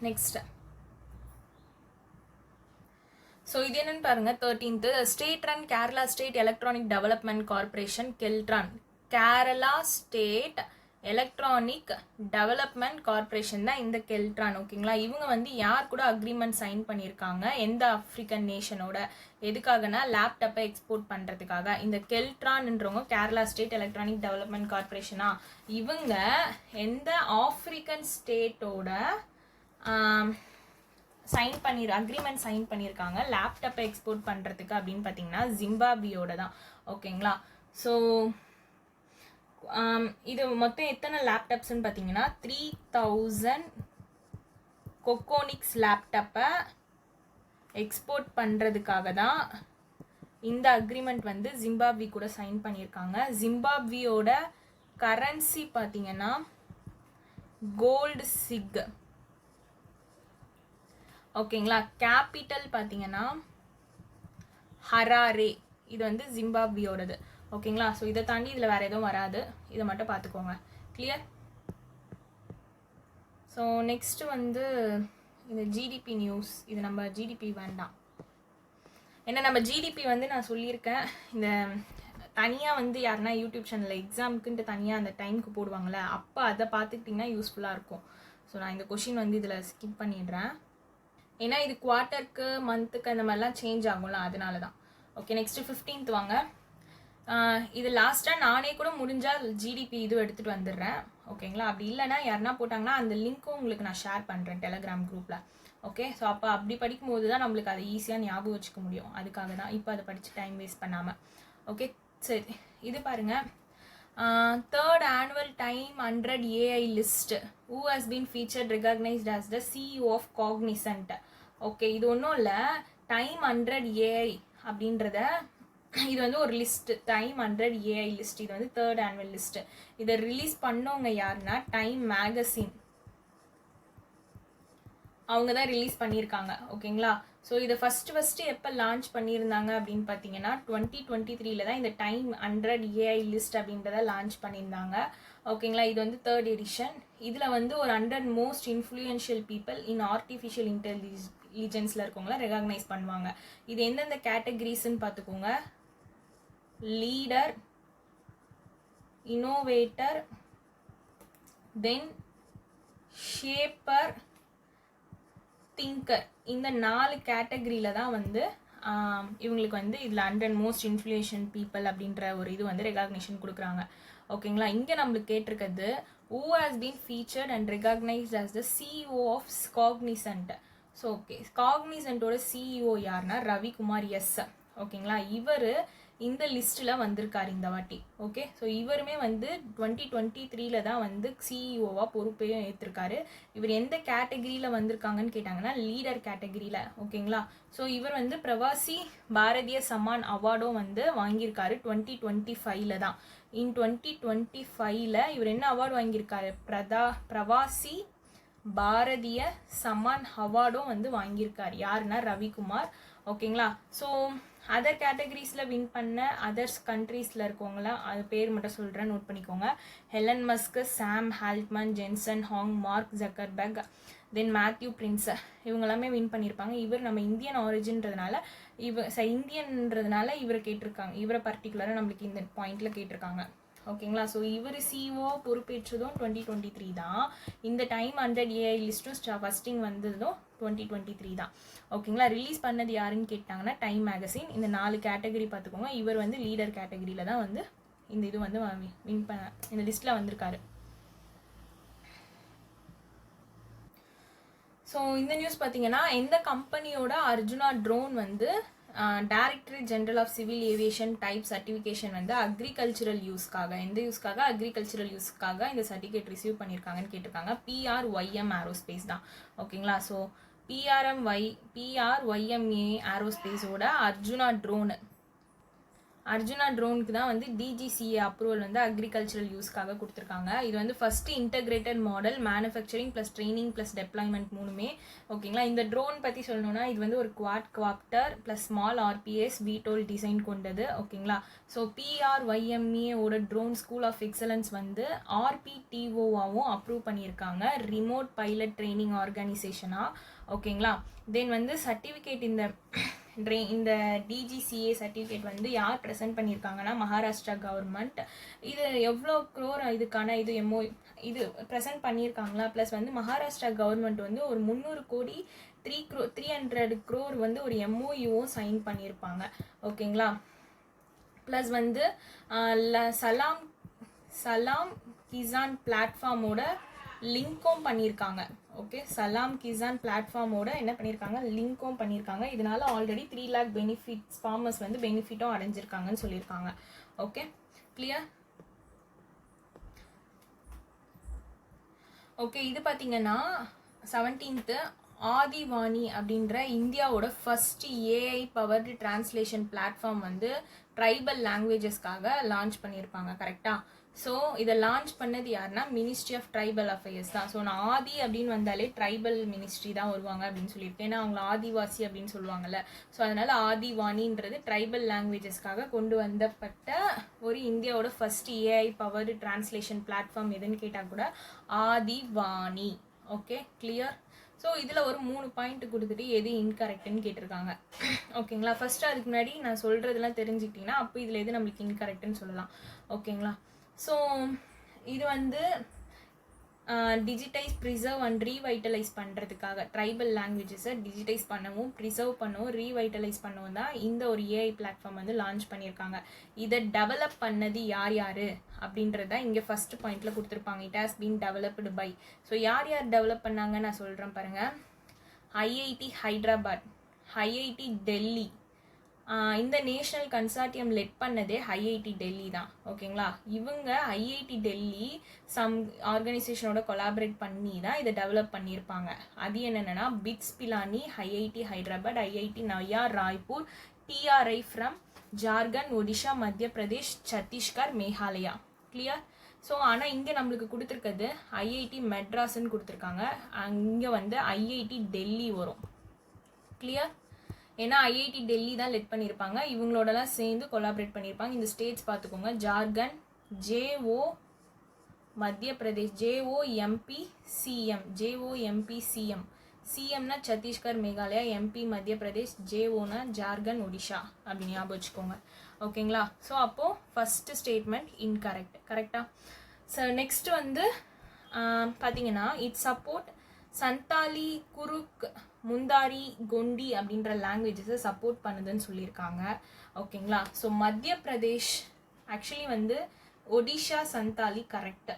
நெக்ஸ்ட், ஸோ இது என்னன்னு பாருங்கள் 13th state run Kerala state electronic development corporation Keltron Kerala state electronic development corporation தான் இந்த கெல்ட்ரான். ஓகேங்களா, இவங்க வந்து யார் கூட அக்ரிமெண்ட் சைன் பண்ணியிருக்காங்க, எந்த ஆப்ரிக்கன் நேஷனோட, எதுக்காகனா லேப்டாப்பை எக்ஸ்போர்ட் பண்ணுறதுக்காக. இந்த கெல்ட்ரான்ன்றவங்க கேரளா ஸ்டேட் எலக்ட்ரானிக் டெவலப்மெண்ட் கார்பரேஷனா, இவங்க எந்த ஆப்ரிக்கன் ஸ்டேட்டோட அக்ரிமெண்ட் சைன் பண்ணியிருக்காங்க லேப்டாப்பை எக்ஸ்போர்ட் பண்ணுறதுக்கு அப்படின்னு பார்த்தீங்கன்னா ஜிம்பாப்வேயோட தான். ஓகேங்களா, ஸோ இது மொத்தம் எத்தனை லேப்டாப்ஸ்ன்னு பார்த்தீங்கன்னா 3000 கொக்கோனிக்ஸ் லேப்டாப்பை எக்ஸ்போர்ட் பண்ணுறதுக்காக தான் இந்த அக்ரிமெண்ட் வந்து ஜிம்பாப்வே கூட சைன் பண்ணியிருக்காங்க. ஜிம்பாப்வேயோட கரன்சி பார்த்தீங்கன்னா கோல்டு சிக். ஓகேங்களா, கேபிட்டல் பார்த்தீங்கன்னா ஹராரே. இது வந்து ஜிம்பாப்வேயோடது. ஓகேங்களா, ஸோ இதை தாண்டி இதில் வேறு எதுவும் வராது, இதை மட்டும் பார்த்துக்கோங்க. கிளியர்? ஸோ நெக்ஸ்ட்டு வந்து இந்த ஜிடிபி நியூஸ். இது நம்ம ஜிடிபி வேண்டாம், ஏன்னா நம்ம ஜிடிபி வந்து நான் சொல்லியிருக்கேன், இந்த தனியாக வந்து யாருன்னா யூடியூப் சேனலில் எக்ஸாமுக்குன்ட்டு தனியாக அந்த டைமுக்கு போடுவாங்களே, அப்போ அதை பார்த்துக்கிட்டிங்கன்னா யூஸ்ஃபுல்லாக இருக்கும். ஸோ நான் இந்த கொஷின் வந்து இதில் ஸ்கிப் பண்ணிடுறேன், ஏன்னா இது குவார்ட்டருக்கு மந்த்துக்கு அந்த மாதிரிலாம் சேஞ்ச் ஆகும்ல, அதனால தான். ஓகே, நெக்ஸ்ட்டு 15th வாங்க. இது லாஸ்ட்டாக நானே கூட முடிஞ்சால் ஜிடிபி இது எடுத்துகிட்டு வந்துடுறேன். ஓகேங்களா, அப்படி இல்லைனா யாருன்னா போட்டாங்கன்னா அந்த லிங்க்கும் உங்களுக்கு நான் ஷேர் பண்ணுறேன் டெலகிராம் குரூப்பில். ஓகே, ஸோ அப்போ அப்படி படிக்கும்போது தான் நம்மளுக்கு அதை ஈஸியாக ஞாபகம் வச்சுக்க முடியும். அதுக்காக தான் இப்போ அதை படித்து டைம் வேஸ்ட் பண்ணாமல். ஓகே, சரி, இது பாருங்கள். 3rd annual Time 100 AI list. Who has been featured recognized as the CEO of Cognizant? Okay, இது ஒன்றும் இல்லை, டைம் 100 AI அப்படின்றத, இது வந்து ஒரு லிஸ்ட், டைம் 100 AI லிஸ்ட். இது வந்து 3rd annual லிஸ்ட். இதை ரிலீஸ் பண்ணவங்க யாருன்னா டைம் மேகசின், அவங்க தான் ரிலீஸ் பண்ணியிருக்காங்க. ஓகேங்களா, ஸோ இதை ஃபஸ்ட்டு எப்போ லான்ச் பண்ணியிருந்தாங்க அப்படின்னு பார்த்தீங்கன்னா 2023 தான் இந்த டைம் 100 AI லிஸ்ட் அப்படின்றத லான்ச் பண்ணியிருந்தாங்க. ஓகேங்களா, இது வந்து 3rd எடிஷன். இதில் வந்து ஒரு 100 most influential people in artificial இன்டெலிஜென்ஸில் இருக்கவங்கள ரெகக்னைஸ் பண்ணுவாங்க. இது எந்தெந்த கேட்டகரிஸ்ன்னு பார்த்துக்கோங்க. Leader, innovator, then shaper, thinker. இந்த 4 கேட்டகரியில் தான் வந்து இவங்களுக்கு வந்து இதில் 100 மோஸ்ட் இன்ஃப்ளூயன்ஷியல் பீப்புள் அப்படின்ற ஒரு இது வந்து ரெகக்னிஷன் கொடுக்குறாங்க. ஓகேங்களா, இங்கே நம்மளுக்கு கேட்டிருக்கிறது who has been featured and recognized as the CEO of Cognizant. So okay, காக்னிசன்ட்டோட சிஇஓ யாருன்னா ரவிக்குமார் எஸ். ஓகேங்களா, இவர் இந்த லிஸ்ட்டில் வந்திருக்காரு இந்த வாட்டி. ஓகே, ஸோ இவருமே வந்து 2023 தான் வந்து சிஇஓவாக பொறுப்பையும் ஏற்றிருக்காரு. இவர் எந்த கேட்டகிரியில் வந்திருக்காங்கன்னு கேட்டாங்கன்னா லீடர் கேட்டகிரியில். ஓகேங்களா, ஸோ இவர் வந்து பிரவாசி பாரதிய சம்மான் அவார்டும் வந்து வாங்கியிருக்காரு 2025 தான். இன் 2025 இவர் என்ன அவார்டு வாங்கியிருக்காரு? பிரவாசி பாரதிய சம்மான் அவார்டும் வந்து வாங்கியிருக்காரு. யாருன்னா ரவிக்குமார். ஓகேங்களா, ஸோ அதர் கேட்டகரிஸில் வின் பண்ண அதர்ஸ் கண்ட்ரீஸில் இருக்கவங்களாம் அது பேர் மட்டும் சொல்கிறேன், நோட் பண்ணிக்கோங்க. ஹெலன் மஸ்க், சாம் ஹால்ட்மன், ஜென்சன் ஹாங், மார்க் ஜக்கர்பர்க், தென் மேத்யூ பிரின்ஸ், இவங்க எல்லாமே வின் பண்ணியிருப்பாங்க. இவர் நம்ம இந்தியன் ஆரிஜின்றதுனால இந்தியன்றதுனால இவரை கேட்டிருக்காங்க, இவரை பர்டிகுலராக நம்மளுக்கு இந்த பாயிண்டில் கேட்டிருக்காங்க. ஓகேங்களா, ஸோ இவர் சிஓ பொறுப்பேற்றதும் 2023 தான். இந்த டைம் 100 AI லிஸ்ட்டும் ஃபஸ்ட்டிங் வந்ததும் 2023 தான். ஓகேங்களா, ரிலீஸ் பண்ணது யாருன்னு கேட்டாங்கன்னா டைம் மேகசின். இந்த 4 கேட்டகரி பார்த்துக்கோங்க. இவர் வந்து லீடர் கேட்டகரியில் தான் வந்து இந்த இது வந்து வின் பண்ண இந்த லிஸ்ட்டில் வந்திருக்காரு. ஸோ இந்த நியூஸ் பார்த்தீங்கன்னா எந்த கம்பெனியோட அர்ஜுனா ட்ரோன் வந்து Directorate General of Civil Aviation type certification வந்து அக்ரிகல்ச்சரல் யூஸ்க்காக, எந்த யூஸ்க்காக? அக்ரிகல்ச்சரல் யூஸ்க்காக இந்த சர்டிஃபிகேட் ரிசீவ் பண்ணியிருக்காங்கன்னு கேட்டிருக்காங்க. PRYM ஏரோஸ்பேஸ் தான். ஓகேங்களா, ஸோ PRYMA ஏரோஸ்பேஸோட அர்ஜுனா ட்ரோனுக்கு தான் வந்து DGCA அப்ரூவல் வந்து அக்ரிகல்ச்சரல் யூஸ்க்காக கொடுத்துருக்காங்க. இது வந்து first integrated model manufacturing plus training plus deployment மூணுமே. ஓகேங்களா, இந்த ட்ரோன் பற்றி சொல்லணும்னா இது வந்து ஒரு quadcopter plus small RPS VTOL design கொண்டது. ஓகேங்களா, ஸோ PRYMAவோட ட்ரோன் ஸ்கூல் ஆஃப் எக்ஸலன்ஸ் வந்து RPTOவாகவும் அப்ரூவ் பண்ணியிருக்காங்க, ரிமோட் பைலட் ட்ரைனிங் ஆர்கனைசேஷனாக. ஓகேங்களா, தென் வந்து சர்டிஃபிகேட் இந்த இந்த டிஜிசிஏ சர்டிஃபிகேட் வந்து யார் ப்ரெசென்ட் பண்ணியிருக்காங்கன்னா மகாராஷ்டிரா கவர்மெண்ட். இது எவ்வளோ க்ரோர் இதுக்கான இது ப்ரெசென்ட் பண்ணியிருக்காங்களா, ப்ளஸ் வந்து மகாராஷ்டிரா கவர்மெண்ட் வந்து ஒரு 300 கோடி 300 crore வந்து ஒரு எம்ஓயூவும் சைன் பண்ணியிருப்பாங்க. ஓகேங்களா. ப்ளஸ் வந்து சலாம் கிசான் பிளாட்ஃபார்மோட லிங்க்கும் பண்ணியிருக்காங்க. ஓகே, சலாம் கிசான் பிளாட்ஃபார்மோட என்ன பண்ணியிருக்காங்க, லிங்க்கும் பண்ணியிருக்காங்க. இதனால ஆல்ரெடி 3 lakh பெனிஃபிட்ஸ் ஃபார்மர்ஸ் வந்து பெனிஃபிட்டும் அடைஞ்சிருக்காங்கன்னு சொல்லியிருக்காங்க. Okay, clear. ஓகே, இது பார்த்தீங்கன்னா 17th ஆதிவாணி அப்படின்ற இந்தியாவோட first AI powered translation platform வந்து ட்ரைபல் லாங்குவேஜஸ்க்காக லான்ச் பண்ணியிருப்பாங்க. கரெக்டா. ஸோ இதை லான்ச் பண்ணது யாருன்னா மினிஸ்ட்ரி ஆஃப் ட்ரைபல் அஃபேர்ஸ் தான். ஸோ நான் ஆதி அப்படின்னு வந்தாலே ட்ரைபல் மினிஸ்ட்ரி தான் வருவாங்க அப்படின்னு சொல்லியிருக்கேன். ஏன்னா அவங்கள ஆதிவாசி அப்படின்னு சொல்லுவாங்கல்ல. ஸோ அதனால ஆதிவாணின்றது ட்ரைபல் லாங்குவேஜஸ்க்காக கொண்டு வந்தப்பட்ட ஒரு இந்தியாவோட first AI powered translation platform எதுன்னு கேட்டால் கூட ஆதிவாணி. Okay, clear. ஸோ இதில் ஒரு 3 பாயிண்ட் கொடுத்துட்டு எது இன்கரெக்டுன்னு கேட்டிருக்காங்க. ஓகேங்களா. ஃபஸ்ட்டு அதுக்கு முன்னாடி நான் சொல்கிறதுலாம் தெரிஞ்சுக்கிட்டிங்கன்னா அப்போ இதில் எது நம்மளுக்கு இன்கரெக்டுன்னு சொல்லலாம். ஓகேங்களா. ஸோ இது வந்து டிஜிட்டைஸ், ப்ரிசர்வ் அண்ட் ரீவைட்டலைஸ் பண்ணுறதுக்காக ட்ரைபல் லாங்குவேஜஸை டிஜிட்டைஸ் பண்ணவும், ப்ரிசர்வ் பண்ணவும், ரீவைட்டலைஸ் பண்ணவும் தான் இந்த ஒரு ஏஐ பிளாட்ஃபார்ம் வந்து லான்ச் பண்ணியிருக்காங்க. இதை டெவலப் பண்ணது யார் யார் அப்படின்றத இங்கே ஃபஸ்ட்டு பாயிண்டில் கொடுத்துருப்பாங்க. It has been developed by. So யார் யார் டெவலப் பண்ணாங்க நான் சொல்கிறேன் பாருங்கள். IIT Hyderabad, IIT Delhi. இந்த நேஷ்னல் கன்சார்டியம் லெட் பண்ணதே ஐஐடி டெல்லி தான். ஓகேங்களா. இவங்க ஐஐடி டெல்லி சம் ஆர்கனைசேஷனோட கொலாபரேட் பண்ணி தான் இதை டெவலப் பண்ணியிருப்பாங்க. அது என்னென்னா BITS Pilani, IIT Hyderabad, IIT Naya Raipur, TRI from Jharkhand, Odisha, Madhya Pradesh, Chhattisgarh, Meghalaya. Clear. So ஆனால் இங்கே நம்மளுக்கு கொடுத்துருக்கிறது ஐஐடி மெட்ராஸ்ன்னு கொடுத்துருக்காங்க. இங்கே வந்து ஐஐடி டெல்லி வரும். கிளியர். ஏன்னா ஐஐடி டெல்லி தான் லெட் பண்ணியிருப்பாங்க. இவங்களோடலாம் சேர்ந்து கொலாபரேட் பண்ணியிருப்பாங்க. இந்த ஸ்டேட்ஸ் பார்த்துக்கோங்க. Jharkhand JO, Madhya Pradesh JOMP CM, JOMP CM, சிஎம்னா சத்தீஸ்கர் மேகாலயா, எம்பி மத்திய பிரதேஷ், ஜேஓனா ஜார்க்கண்ட் ஒடிஷா அப்படின்னு ஞாபகம் வச்சுக்கோங்க. ஓகேங்களா. ஸோ அப்போது ஃபஸ்ட்டு ஸ்டேட்மெண்ட் இன்கரெக்ட். கரெக்டாக. ஸோ நெக்ஸ்ட் வந்து பார்த்தீங்கன்னா இட் சப்போர்ட் சந்தாலி, குருக், முந்தாரி, கொண்டி அப்படின்ற லாங்குவேஜஸை சப்போர்ட் பண்ணுதுன்னு சொல்லியிருக்காங்க. ஓகேங்களா. ஸோ மத்திய பிரதேஷ் ஆக்சுவலி வந்து ஒடிஷா சந்தாலி கரெக்டு.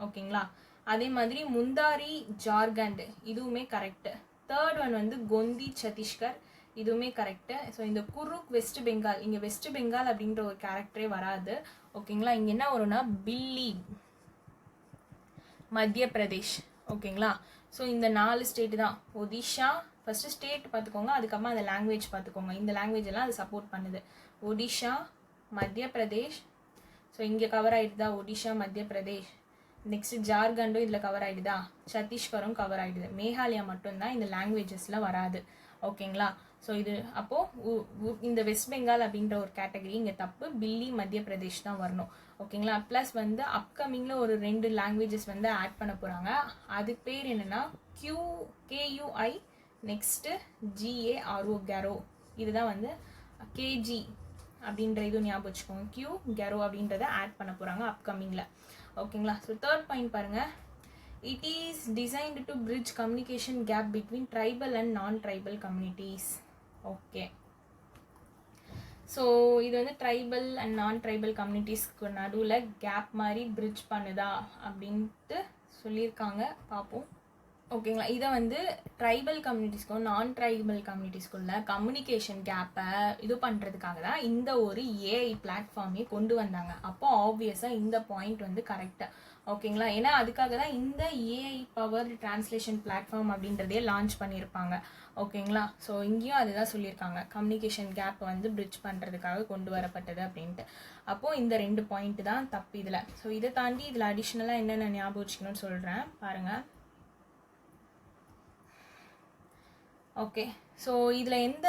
ஓகேங்களா. அதே மாதிரி முந்தாரி ஜார்க்கண்ட் இதுவுமே கரெக்டு. தேர்ட் ஒன் வந்து கொந்தி சத்தீஸ்கர் இதுவுமே கரெக்டு. ஸோ இந்த குருக் வெஸ்ட் பெங்கால், இங்கே வெஸ்ட் பெங்கால் அப்படின்ற ஒரு கேரக்டரே வராது. ஓகேங்களா. இங்கே என்ன வரும்னா பில்லி மத்திய பிரதேஷ். ஓகேங்களா. ஸோ இந்த 4 ஸ்டேட்டு தான். ஒடிஷா ஃபஸ்ட்டு ஸ்டேட் பார்த்துக்கோங்க, அதுக்கப்புறமா அந்த லாங்குவேஜ் பார்த்துக்கோங்க. இந்த லாங்குவேஜ் எல்லாம் அது சப்போர்ட் பண்ணுது. ஒடிஷா, மத்திய பிரதேஷ். ஸோ இங்கே கவர் ஆகிடுதா ஒடிஷா, மத்திய பிரதேஷ். நெக்ஸ்ட் ஜார்க்கண்டும் இதில் கவர் ஆகிடுதா, சத்தீஸ்கரும் கவர் ஆகிடுது. மேகாலயா மட்டும்தான் இந்த லாங்குவேஜஸில் வராது. ஓகேங்களா. ஸோ இது அப்போது இந்த வெஸ்ட் பெங்கால் அப்படின்ற ஒரு கேட்டகரி இங்கே தப்பு. பில்லி மத்திய பிரதேஷ் தான் வரணும். ஓகேங்களா. ப்ளஸ் வந்து அப்கமிங்கில் ஒரு 2 லாங்குவேஜஸ் வந்து ஆட் பண்ண போகிறாங்க. அதுக்கு பேர் என்னென்னா கேயூஐ, நெக்ஸ்ட்டு GARO, கேரோ. இதுதான் வந்து கேஜி அப்படின்ற இதுவும் ஞாபகம் வச்சுக்கோங்க. கேரோ அப்படின்றத ஆட் பண்ண போகிறாங்க அப்கமிங்கில். ஓகேங்களா. ஸோ தேர்ட் பாயிண்ட் பாருங்கள். It is designed to bridge communication gap between tribal and non tribal communities. Okay. So இது வந்து ட்ரைபல் அண்ட் நான் ட்ரைபல் கம்யூனிட்டிஸ்க்கு நடுவில் கேப் மாதிரி பிரிட்ஜ் பண்ணுதா அப்படின்ட்டு சொல்லியிருக்காங்க. பார்ப்போம். ஓகேங்களா. இதை வந்து ட்ரைபல் கம்யூனிட்டிஸ்க்கும் நான் ட்ரைபல் கம்யூனிட்டிஸ்க்குள்ள கம்யூனிகேஷன் கேப்பை இது பண்ணுறதுக்காக தான் இந்த ஒரு ஏஐ பிளாட்ஃபார்மே கொண்டு வந்தாங்க. அப்போ ஆப்வியஸாக இந்த பாயிண்ட் வந்து கரெக்டாக. ஓகேங்களா. ஏன்னா அதுக்காக தான் இந்த ஏஐ பவர் டிரான்ஸ்லேஷன் பிளாட்ஃபார்ம் அப்படின்றதே லான்ச் பண்ணியிருப்பாங்க. ஓகேங்களா. ஸோ இங்கேயும் அதுதான் சொல்லியிருக்காங்க, கம்யூனிகேஷன் கேப்பை வந்து பிரிட்ஜ் பண்ணுறதுக்காக கொண்டு வரப்பட்டது அப்படின்ட்டு. அப்போது இந்த 2 பாயிண்ட் தான் தப்பு இதில். ஸோ இதை தாண்டி இதில் அடிஷ்னலாக என்னென்ன ஞாபகம் வச்சுக்கணும்னு சொல்கிறேன் பாருங்கள். ஓகே. ஸோ இதில் எந்த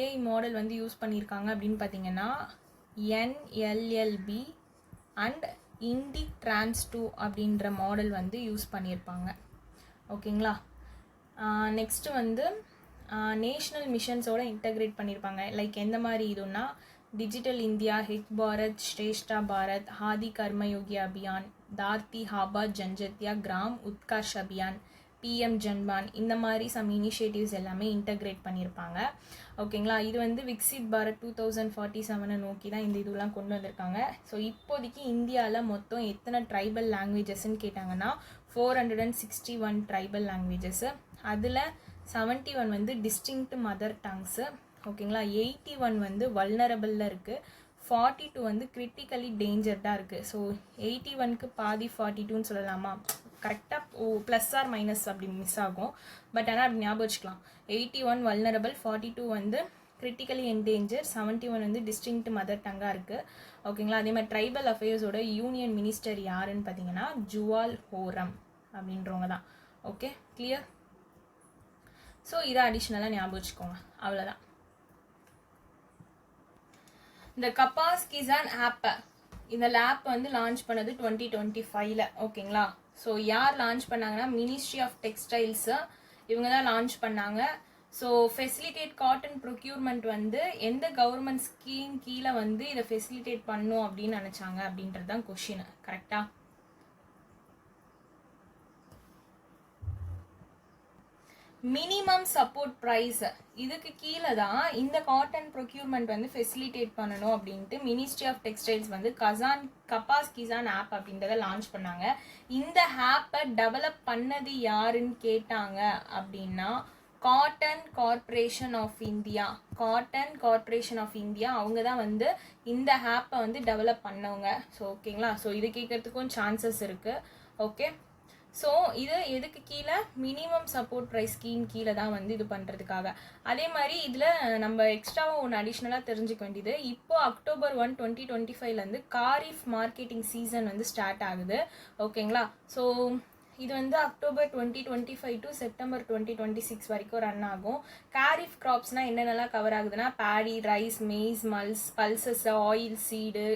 ஏஐ மாடல் வந்து யூஸ் பண்ணியிருக்காங்க அப்படின்னு பார்த்தீங்கன்னா NLLB அண்ட் இண்டிக் ட்ரான்ஸ் 2 அப்படின்ற மாடல் வந்து யூஸ் பண்ணியிருப்பாங்க. ஓகேங்களா. நெக்ஸ்ட்டு வந்து நேஷ்னல் மிஷன்ஸோட இன்டகிரேட் பண்ணியிருப்பாங்க. லைக் எந்த மாதிரி இதுன்னா டிஜிட்டல் இந்தியா, ஹிக் பாரத், ஸ்ரேஷ்டா பாரத், ஹாதி கர்மயோகி அபியான், தார்த்தி ஹாபா ஜன்ஜத்யா, கிராம் உத்கர்ஷ் அபியான், பிஎம் ஜன்பான், இந்த மாதிரி சம் இனிஷியேட்டிவ்ஸ் எல்லாமே இன்டகிரேட் பண்ணியிருப்பாங்க. ஓகேங்களா. இது வந்து விக்சித் பாரத் 2047 நோக்கி தான் இந்த இதெல்லாம் கொண்டு வந்திருக்காங்க. ஸோ இப்போதைக்கு இந்தியாவில் மொத்தம் எத்தனை ட்ரைபல் லாங்குவேஜஸ்ன்னு கேட்டாங்கன்னா 461 ட்ரைபல் லாங்குவேஜஸ்ஸு. அதில் 71 வந்து டிஸ்டிங்க்ட் மதர் டங்ஸு. ஓகேங்களா. 81 வந்து வல்னரபிளில் இருக்குது. 42 வந்து கிரிட்டிக்கலி டேஞ்சர்டாக இருக்குது. ஸோ 81க்கு பாதி 42ன்னு சொல்லலாமா? கரெக்டாக ப்ளஸ் ஆர் மைனஸ் அப்படி மிஸ் ஆகும். பட் ஆனால் அப்படி ஞாபகம் வச்சுக்கலாம். 81 வல்னரபிள், 42 வந்து கிரிட்டிக்கலி என்டேஞ்சர், 71 வந்து டிஸ்டிங்க்ட் மதர் டங்காக இருக்குது. ஓகேங்களா. அதே மாதிரி ட்ரைபல் அஃபேர்ஸோட யூனியன் மினிஸ்டர் யாருன்னு பார்த்தீங்கன்னா ஜுவால் ஹோரம் அப்படின்றவங்க தான். Okay, clear. ஸோ இதை அடிஷ்னலாக ஞாபகம் வச்சுக்கோங்க. அவ்வளோதான். இந்த கபாஸ் கிசான் ஆப்பை, இந்த ஆப் வந்து லான்ச் பண்ணது 2025ல். ஓகேங்களா. ஸோ யார் லான்ச் பண்ணாங்கன்னா மினிஸ்ட்ரி ஆஃப் டெக்ஸ்டைல்ஸு, இவங்க தான் லான்ச் பண்ணாங்க. ஸோ ஃபெசிலிட்டேட் காட்டன் ப்ரொக்யூர்மெண்ட் வந்து எந்த கவர்மெண்ட் ஸ்கீம் கீழே வந்து இதை ஃபெசிலிட்டேட் பண்ணும் அப்படின்னு நினச்சாங்க அப்படின்றது தான் கொஷின். கரெக்டா? மினிமம் சப்போர்ட் ப்ரைஸ், இதுக்கு கீழே தான் இந்த காட்டன் ப்ரொக்யூர்மெண்ட் வந்து ஃபெசிலிட்டேட் பண்ணணும் அப்படின்ட்டு மினிஸ்ட்ரி ஆஃப் டெக்ஸ்டைல்ஸ் வந்து கபாஸ் கிசான் ஆப் அப்படின்றத லான்ச் பண்ணாங்க. இந்த ஆப்பை டெவலப் பண்ணது யாருன்னு கேட்டாங்க அப்படின்னா cotton corporation of India. Cotton corporation of India அவங்க தான் வந்து இந்த ஆப்பை வந்து டெவலப் பண்ணவங்க. ஸோ ஓகேங்களா. ஸோ இது கேட்கறதுக்கும் சான்சஸ் இருக்குது. ஓகே. ஸோ இது எதுக்கு கீழே? மினிமம் சப்போர்ட் ப்ரைஸ் ஸ்கீம் கீழே தான் வந்து இது பண்ணுறதுக்காக. அதே மாதிரி இதில் நம்ம எக்ஸ்ட்ராவாக ஒன்று அடிஷ்னலாக தெரிஞ்சுக்க வேண்டியது, இப்போது October 1, 2025 காரிஃப் மார்க்கெட்டிங் சீசன் வந்து ஸ்டார்ட் ஆகுது. ஓகேங்களா. ஸோ இது வந்து October 2025 டு September 2026 வரைக்கும் ரன் ஆகும். காரிஃப் கிராப்ஸ்னால் என்னென்னலாம் கவர் ஆகுதுன்னா paddy, rice, maize, pulses, oil seed,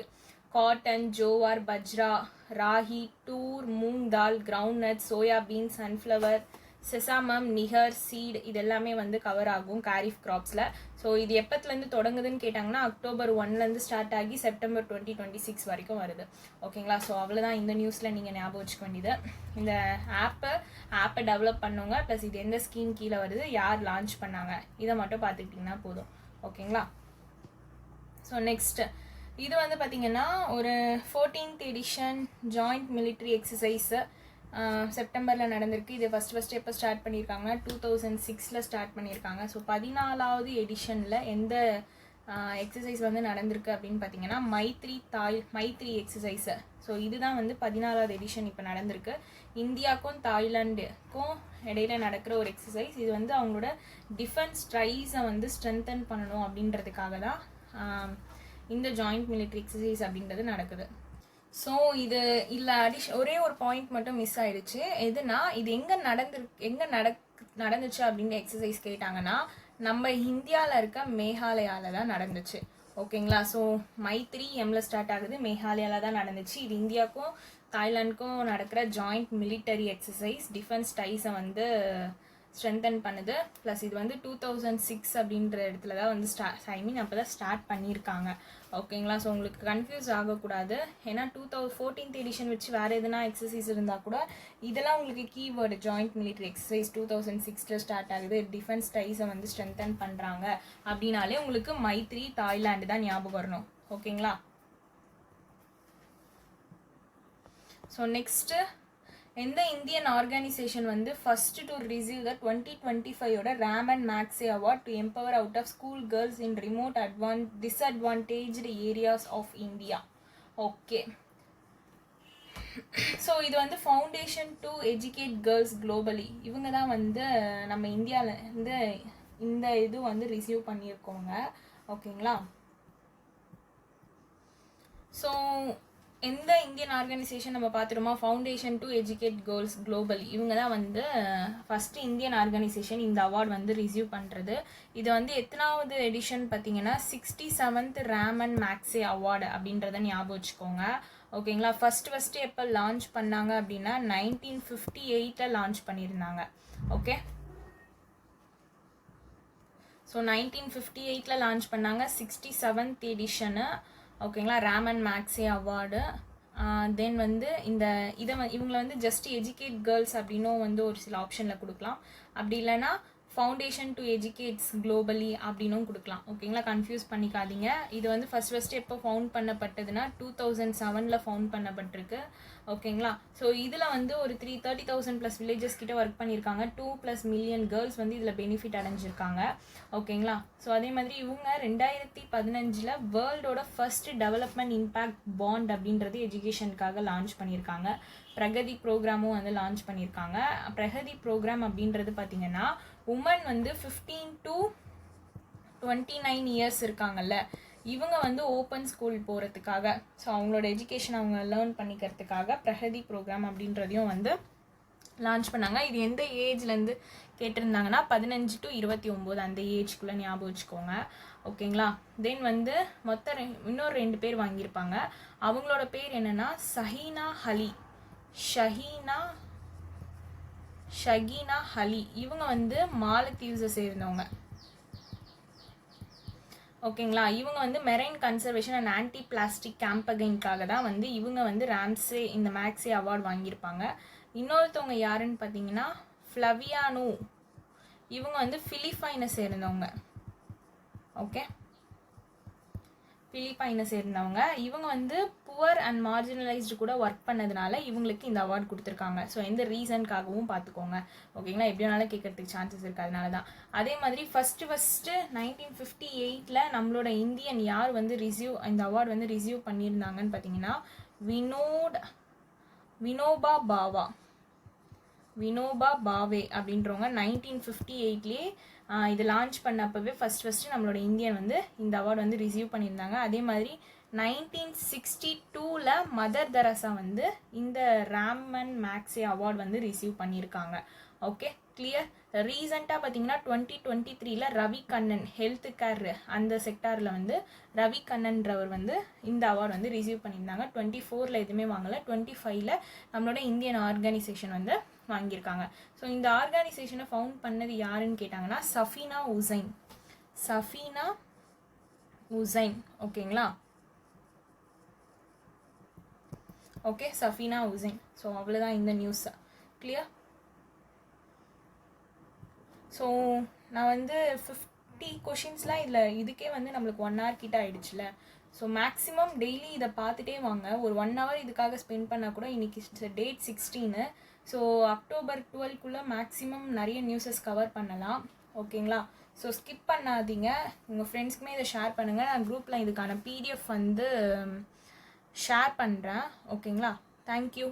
cotton, jowar, bajra, ragi, tur, moong dal, groundnut, soybean, sunflower, sesamum, niger, seed, இது எல்லாமே வந்து கவர் ஆகும் காரிஃப் கிராப்ஸில். ஸோ இது எப்பத்துலேருந்து தொடங்குதுன்னு கேட்டாங்கன்னா October 1 ஸ்டார்ட் ஆகி September 2026 வரைக்கும் வருது. ஓகேங்களா. ஸோ அவ்வளோதான் இந்த நியூஸில் நீங்கள் ஞாபகம் வச்சுக்க வேண்டியது. இந்த ஆப்பை டெவலப் பண்ணவங்க, ப்ளஸ் இது எந்த ஸ்கீம் கீழே வருது, யார் லான்ச் பண்ணாங்க, இதை மட்டும் பார்த்துக்கிட்டிங்கன்னா போதும். ஓகேங்களா. ஸோ நெக்ஸ்ட்டு இது வந்து பார்த்திங்கன்னா ஒரு 14th edition joint military exercise செப்டம்பரில் நடந்திருக்கு. இது ஃபஸ்ட்டு எப்போ ஸ்டார்ட் பண்ணியிருக்காங்கன்னா 2006 ஸ்டார்ட் பண்ணியிருக்காங்க. ஸோ 14வது எடிஷனில் எந்த எக்ஸசைஸ் வந்து நடந்திருக்கு அப்படின்னு பார்த்தீங்கன்னா மைத்ரி எக்ஸசைஸு. ஸோ இதுதான் வந்து 14வது எடிஷன் இப்போ நடந்திருக்கு. இந்தியாவுக்கும் தாய்லாண்டுக்கும் இடையில நடக்கிற ஒரு எக்ஸசைஸ். இது வந்து அவங்களோட டிஃபென்ஸ் ட்ரைஸை வந்து ஸ்ட்ரென்தன் பண்ணணும் அப்படின்றதுக்காக தான் இந்த ஜாயிண்ட் மிலிட்ரி எக்ஸசைஸ் அப்படின்றது நடக்குது. ஸோ இது இல்லை ஒரே ஒரு பாயிண்ட் மட்டும் மிஸ் ஆயிடுச்சு. எதுனா இது எங்கே நடந்துச்சு அப்படின்ற எக்ஸசைஸ் கேட்டாங்கன்னா நம்ம இந்தியாவில் இருக்க மேகாலயாவில் தான் நடந்துச்சு. ஓகேங்களா. ஸோ மைத்ரி எம்ல ஸ்டார்ட் ஆகுது, மேகாலயாவில் தான் நடந்துச்சு. இது இந்தியாவுக்கும் தாய்லாந்துக்கும் நடக்கிற ஜாயிண்ட் மிலிட்டரி எக்ஸசைஸ், டிஃபென்ஸ் டைஸை வந்து ஸ்ட்ரென்தன் பண்ணுது. ப்ளஸ் இது வந்து 2006 அப்படின்ற இடத்துல தான் வந்து அப்போ தான் ஸ்டார்ட் பண்ணியிருக்காங்க. ஓகேங்களா. ஸோ உங்களுக்கு கன்ஃபியூஸ் ஆகக்கூடாது. ஏன்னா 14th எடிஷன் வச்சு வேறு எதுனா எக்ஸசைஸ் இருந்தால் கூட இதெல்லாம் உங்களுக்கு keyword. Joint military exercise 2006 start ஆகுது, டிஃபென்ஸ் டைஸை வந்து ஸ்ட்ரென்தன் பண்ணுறாங்க அப்படின்னாலே உங்களுக்கு மைத்ரி, தாய்லாந்து தான் ஞாபகம் வரணும். ஓகேங்களா. ஸோ நெக்ஸ்ட்டு எந்த இந்தியன் ஆர்கனைசேஷன் வந்து first to receive the 2025 Ramon Magsaysay award to empower out of school girls in remote disadvantaged areas of India. Okay. So இது வந்து foundation to educate girls globally, இவங்க தான் வந்து நம்ம இந்தியாவில் வந்து இந்த இது வந்து ரிசீவ் பண்ணியிருக்கோங்க. ஓகேங்களா. ஸோ எந்த இந்தியன் ஆர்கனைசேஷன் நம்ம பார்த்துருமா? Foundation to educate girls globally, இவங்க தான் வந்து ஃபஸ்ட்டு இந்தியன் ஆர்கனைசேஷன் இந்த அவார்டு வந்து ரிசீவ் பண்ணுறது. இது வந்து எத்தனாவது எடிஷன் பார்த்தீங்கன்னா 67th ராமன் மேக்ஸே அவார்டு அப்படின்றத ஞாபகம் வச்சுக்கோங்க. ஓகேங்களா. ஃபஸ்ட்டு எப்போ லான்ச் பண்ணாங்க அப்படின்னா 1958 லான்ச் பண்ணியிருந்தாங்க. ஓகே. ஸோ 1958 லான்ச் பண்ணாங்க, 67th எடிஷனு. ஓகேங்களா, ராமன் மேக்ஸே அவார்டு. தென் வந்து இவங்களை வந்து ஜஸ்ட் எஜுகேட் கேர்ள்ஸ் அப்படின்னும் வந்து ஒரு சில ஆப்ஷனில் கொடுக்கலாம். அப்படி இல்லைன்னா ஃபவுண்டேஷன் டு எஜுகேட்ஸ் குளோபலி அப்படின்னும் கொடுக்கலாம். ஓகேங்களா, கன்ஃபியூஸ் பண்ணிக்காதீங்க. இது வந்து ஃபஸ்ட்டு எப்போ ஃபவுண்ட் பண்ணப்பட்டதுன்னா 2007 ஃபவுண்ட் பண்ணப்பட்டிருக்கு. ஓகேங்களா, ஸோ இதில் வந்து ஒரு 30,000+ வில்லேஜஸ் கிட்ட ஒர்க் பண்ணியிருக்காங்க. 2+ மில்லியன் கேர்ள்ஸ் வந்து இதில் பெனிஃபிட் அடைஞ்சிருக்காங்க. ஓகேங்களா, ஸோ அதே மாதிரி இவங்க 2015 வேர்ல்டோட ஃபர்ஸ்ட் டெவலப்மெண்ட் இம்பேக்ட் பாண்ட் அப்படின்றது எஜுகேஷனுக்காக லான்ச் பண்ணியிருக்காங்க. பிரகதி ப்ரோக்ராமும் வந்து லான்ச் பண்ணியிருக்காங்க. பிரகதி ப்ரோக்ராம் அப்படின்றது பார்த்தீங்கன்னா உமன் வந்து 15 to 29 இயர்ஸ் இருக்காங்கல்ல, இவங்க வந்து ஓப்பன் ஸ்கூல் போகிறதுக்காக, ஸோ அவங்களோட எஜுகேஷன் அவங்க லேர்ன் பண்ணிக்கிறதுக்காக பிரகதி ப்ரோக்ராம் அப்படின்றதையும் வந்து லான்ச் பண்ணாங்க. இது எந்த ஏஜ்லேருந்து கேட்டிருந்தாங்கன்னா 15 to 29 அந்த ஏஜ்குள்ளே ஞாபகம் வச்சுக்கோங்க. ஓகேங்களா, தென் வந்து மொத்தம் இன்னொரு 2 பேர் வாங்கியிருப்பாங்க. அவங்களோட பேர் என்னென்னா ஷகீனா ஹலி. இவங்க வந்து மாலத்தீவ்ஸை சேர்ந்தவங்க. ஓகேங்களா, இவங்க வந்து marine conservation and anti plastic கேம்பெயின்காக தான் வந்து இவங்க வந்து ராம்சே இந்த மேக்ஸே அவார்டு வாங்கியிருப்பாங்க. இன்னொருத்தவங்க யாருன்னு பார்த்தீங்கன்னா ஃப்ளவியானோ. இவங்க வந்து பிலிப்பைனை சேர்ந்தவங்க. ஓகே, பிலிப்பைனை சேர்ந்தவங்க. இவங்க வந்து புவர் அண்ட் மார்ஜினலைஸ்டு கூட ஒர்க் பண்ணதுனால இவங்களுக்கு இந்த அவார்டு கொடுத்துருக்காங்க. ஸோ எந்த ரீசனுக்காகவும் பார்த்துக்கோங்க. ஓகேங்களா, எப்படினாலும் கேட்கறதுக்கு சான்சஸ் இருக்குது, அதனால தான். அதே மாதிரி ஃபஸ்ட்டு 1958 நம்மளோட இந்தியன் யார் வந்து இந்த அவார்டு வந்து ரிசீவ் பண்ணியிருந்தாங்கன்னு பார்த்தீங்கன்னா வினோபா பாவே அப்படின்றவங்க 1958 இது லான்ச் பண்ணப்பவே ஃபஸ்ட்டு நம்மளோட இந்தியன் வந்து இந்த அவார்டு வந்து ரிசீவ் பண்ணியிருந்தாங்க. அதே மாதிரி 1962 மதர் தெரசா வந்து இந்த ராமன் மேக்ஸே அவார்டு வந்து ரிசீவ் பண்ணியிருக்காங்க. Okay, clear. ரீசெண்டாக பார்த்தீங்கன்னா 2023 ரவி கண்ணன் ஹெல்த் கேர் அந்த செக்டாரில் வந்து ரவி கண்ணன்றவர் வந்து இந்த அவார்டு வந்து ரிசீவ் பண்ணியிருந்தாங்க. 24 எதுவுமே வாங்கலை. 25 நம்மளோட இந்தியன் ஆர்கனைசேஷன் வந்து வாங்கியிருக்காங்க. ஸோ இந்த ஆர்கனைசேஷனை ஃபவுண்ட் பண்ணது யாருன்னு கேட்டாங்கன்னா சஃபீனா உசைன். ஓகேங்களா, ஓகே, சஃபீனா உசைன். ஸோ அவ்வளோதான் இந்த நியூஸ். கிளியர். ஸோ நான் வந்து 50 கொஷின்ஸ்லாம் இதுக்கே வந்து நம்மளுக்கு 1 hour கிட்ட ஆயிடுச்சுல. ஸோ மேக்ஸிமம் டெய்லி இதை பார்த்துட்டே வாங்க. ஒரு 1 hour இதுக்காக ஸ்பெண்ட் பண்ணால் கூட இன்றைக்கி டேட் 16. ஸோ October 12 மேக்ஸிமம் நிறைய நியூஸஸ் கவர் பண்ணலாம். ஓகேங்களா, ஸோ ஸ்கிப் பண்ணாதீங்க. உங்கள் ஃப்ரெண்ட்ஸ்க்குமே இதை ஷேர் பண்ணுங்கள். நான் குரூப்பில் இதுக்கான PDF வந்து ஷேர் பண்ணுறேன். ஓகேங்களா, தேங்க்யூ.